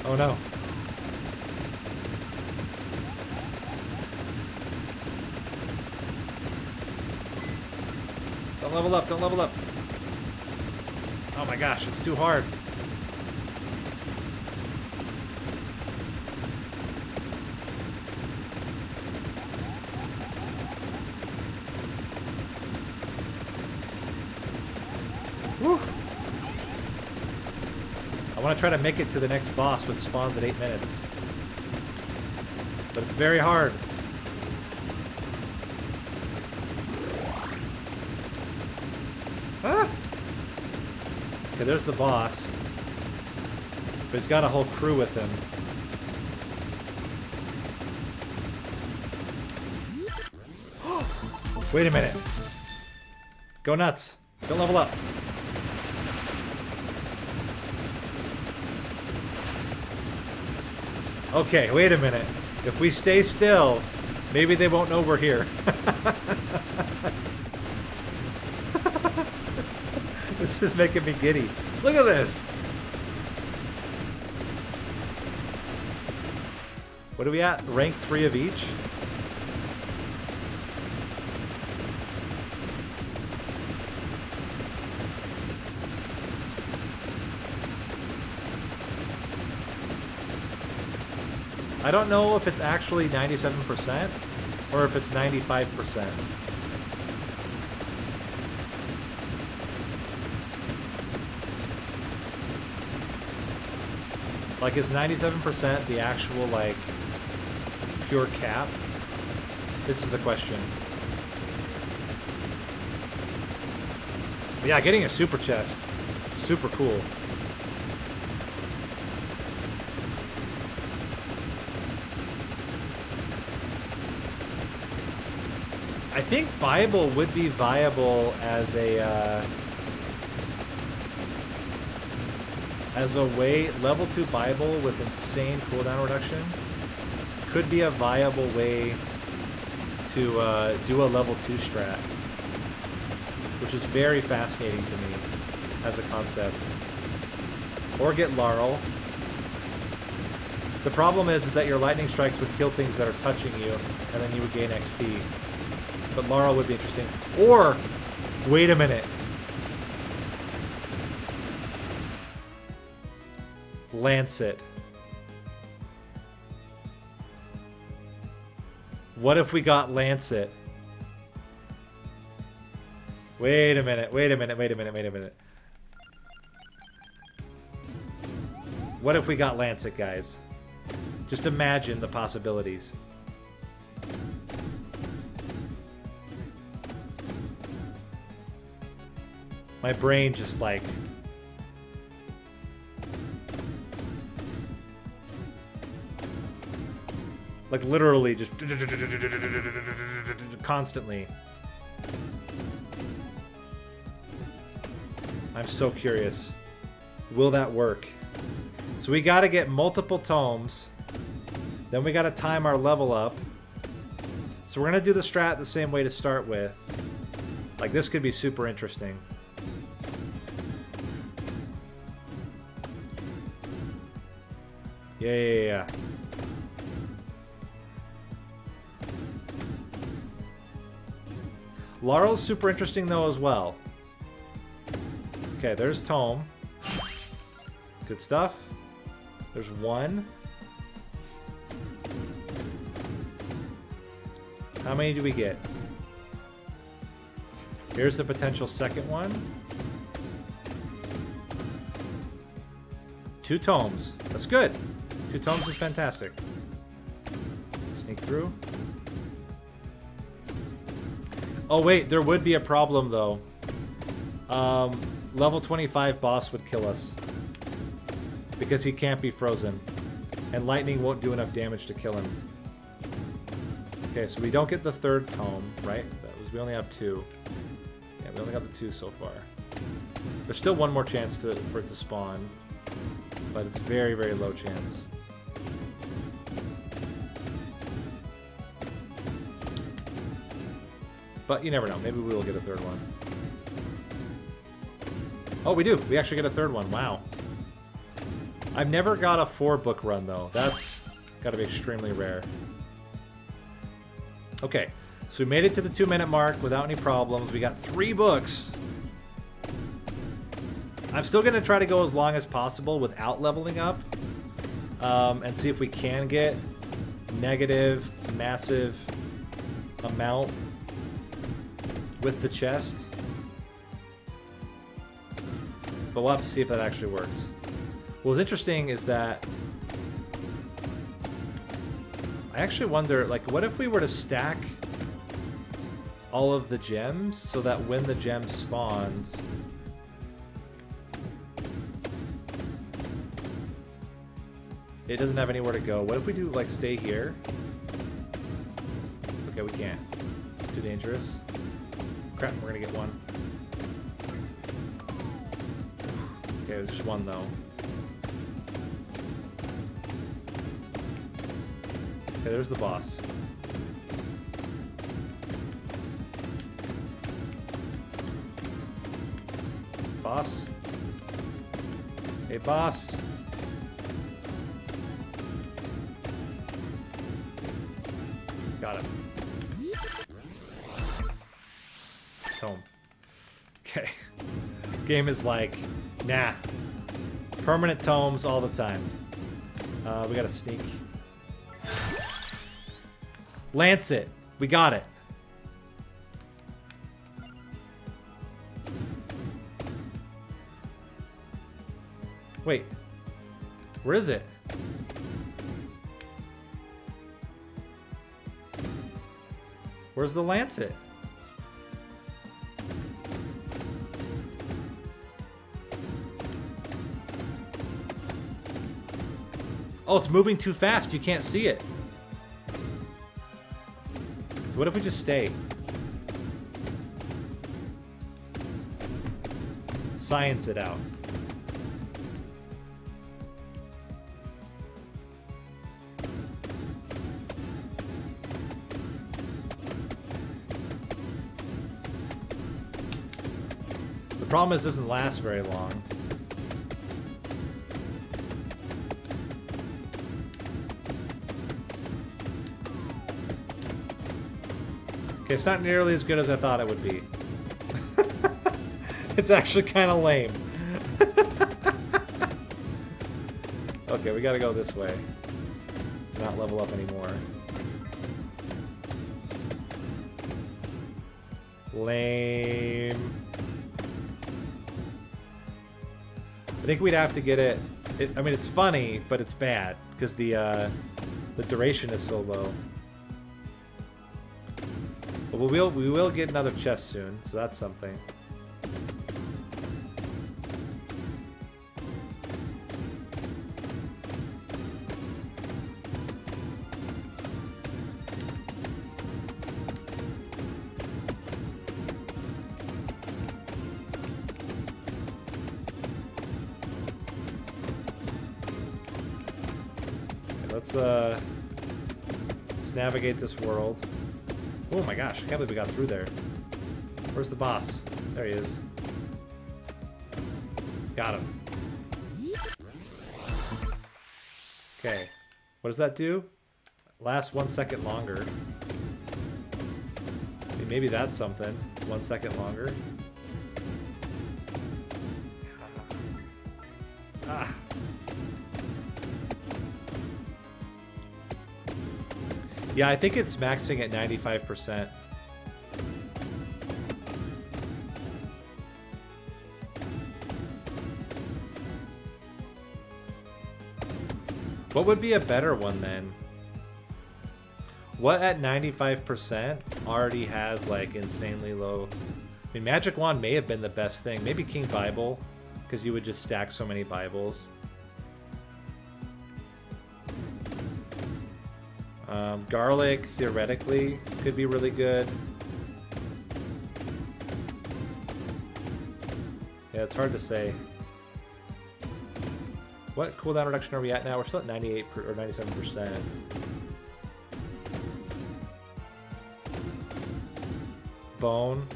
Oh no. Don't level up, don't level up. Oh my gosh, it's too hard. Woo! I want to try to make it to the next boss, which spawns at 8 minutes. But it's very hard. Ah! Okay, there's the boss. But he's got a whole crew with him. Wait a minute. Go nuts. Don't level up. Okay, wait a minute. If we stay still, maybe they won't know we're here. This is making me giddy. Look at this. What are we at? Rank 3 of each? I don't know if it's actually 97% or if it's 95%. Like, is 97% the actual, like, pure cap? This is the question. But yeah, getting a super chest. Super cool. I think Bible would be viable as a way. Level 2 Bible with insane cooldown reduction could be a viable way to do a level 2 strat, which is very fascinating to me as a concept. Or get Laurel. The problem is that your lightning strikes would kill things that are touching you, and then you would gain XP. But Laurel would be interesting. Or, wait a minute. Lancet. What if we got Lancet? Wait a minute, wait a minute, wait a minute, wait a minute. What if we got Lancet, guys? Just imagine the possibilities. My brain just like... Like literally just... Constantly. I'm so curious. Will that work? So we gotta get multiple tomes. Then we gotta time our level up. So we're gonna do the strat the same way to start with. Like this could be super interesting. Yeah. Laurel's super interesting though as well. Okay, there's Tome. Good stuff. There's one. How many do we get? Here's the potential second one. 2 tomes. That's good. 2 tomes is fantastic. Sneak through. Oh wait, there would be a problem though. Level 25 boss would kill us. Because he can't be frozen. And lightning won't do enough damage to kill him. Okay, so we don't get the 3rd tome, right? We only have 2. Yeah, we only got the 2 so far. There's still one more chance for it to spawn. But it's very, very low chance. But you never know. Maybe we will get a 3rd one. Oh, we do. We actually get a 3rd one. Wow. I've never got a 4-book run, though. That's got to be extremely rare. Okay. So we made it to the 2-minute mark without any problems. We got 3 books. I'm still going to try to go as long as possible without leveling up. And see if we can get negative, massive amount with the chest. But we'll have to see if that actually works. What's interesting is that I actually wonder, like, what if we were to stack all of the gems so that when the gem spawns, it doesn't have anywhere to go. What if we do, like, stay here? Okay, we can't. It's too dangerous. Crap, we're gonna get one. Okay, there's just one, though. Okay, there's the boss. Boss? Hey, boss. Got it. Tome. Okay. Game is like, nah. Permanent tomes all the time. We gotta sneak. Lancet. We got it. Wait. Where is it? Where's the Lancet? Oh, it's moving too fast. You can't see it. So what if we just stay? Science it out. The problem is it doesn't last very long. Okay, it's not nearly as good as I thought it would be. It's actually kind of lame. Okay, we gotta go this way. Not level up anymore. Lame. I think we'd have to get it. I mean, it's funny, but it's bad because the duration is so low. But we will get another chest soon, so that's something. Let's navigate this world. Oh my gosh, I can't believe we got through there. Where's the boss? There he is. Got him. Okay. What does that do? Last 1 second longer. Maybe that's something. 1 second longer. Ah. Yeah, I think it's maxing at 95%. What would be a better one then? What at 95% already has like insanely low? I mean, Magic Wand may have been the best thing. Maybe King Bible, because you would just stack so many Bibles. Garlic, theoretically, could be really good. Yeah, it's hard to say. What cooldown reduction are we at now? We're still at 98 or 97%. Bone.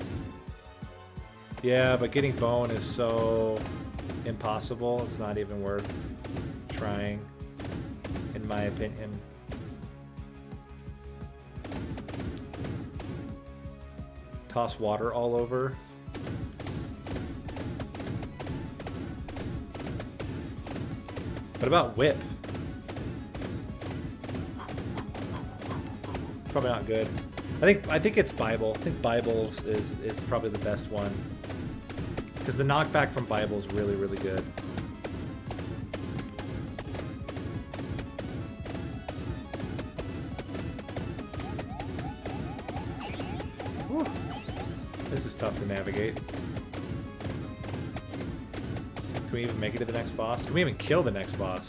Yeah, but getting bone is so impossible. It's not even worth trying, in my opinion. Toss water all over. What about whip? Probably not good. I think it's Bible. I think Bible is probably the best one. Because the knockback from Bible is really, really good. Whew. This is tough to navigate. Can we even make it to the next boss? Can we even kill the next boss?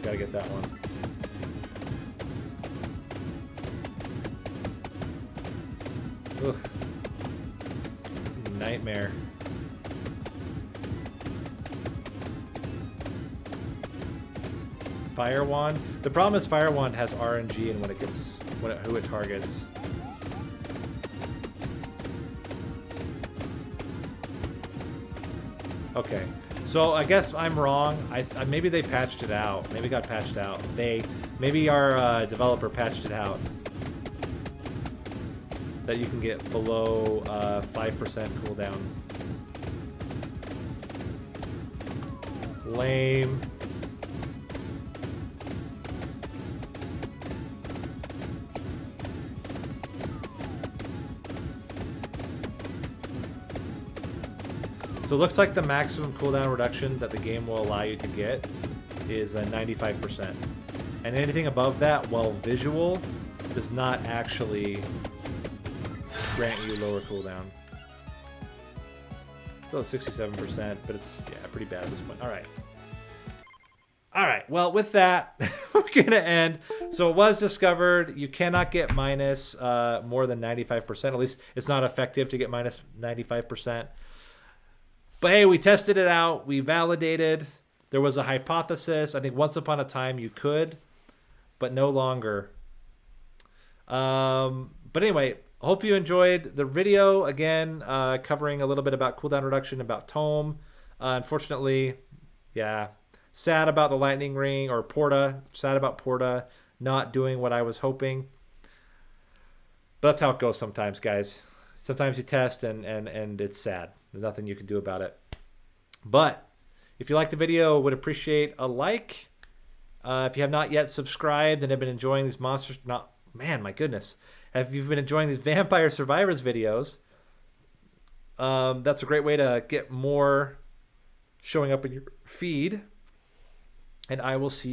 Gotta get that one. Ugh. Nightmare. Fire Wand. The problem is Fire Wand has RNG in who it targets. Okay, so I guess I'm wrong. Maybe they patched it out. Maybe it got patched out. Maybe our developer patched it out. That you can get below 5% cooldown. Lame. So it looks like the maximum cooldown reduction that the game will allow you to get is 95%. And anything above that, while visual, does not actually grant you lower cooldown. Still at 67%, but it's pretty bad at this point. Alright. Alright, well with that, we're gonna end. So it was discovered you cannot get minus more than 95%. At least it's not effective to get minus 95%. But hey, we tested it out. We validated. There was a hypothesis. I think once upon a time you could, but no longer. But anyway, hope you enjoyed the video. Again, covering a little bit about cooldown reduction, about Tome. Unfortunately, yeah, sad about the lightning ring, or Porta. Sad about Porta not doing what I was hoping. But that's how it goes sometimes, guys. Sometimes you test and it's sad. There's nothing you can do about it. But if you liked the video, would appreciate a like. If you have not yet subscribed and have been enjoying these monsters, man, my goodness. If you've been enjoying these Vampire Survivors videos, that's a great way to get more showing up in your feed. And I will see you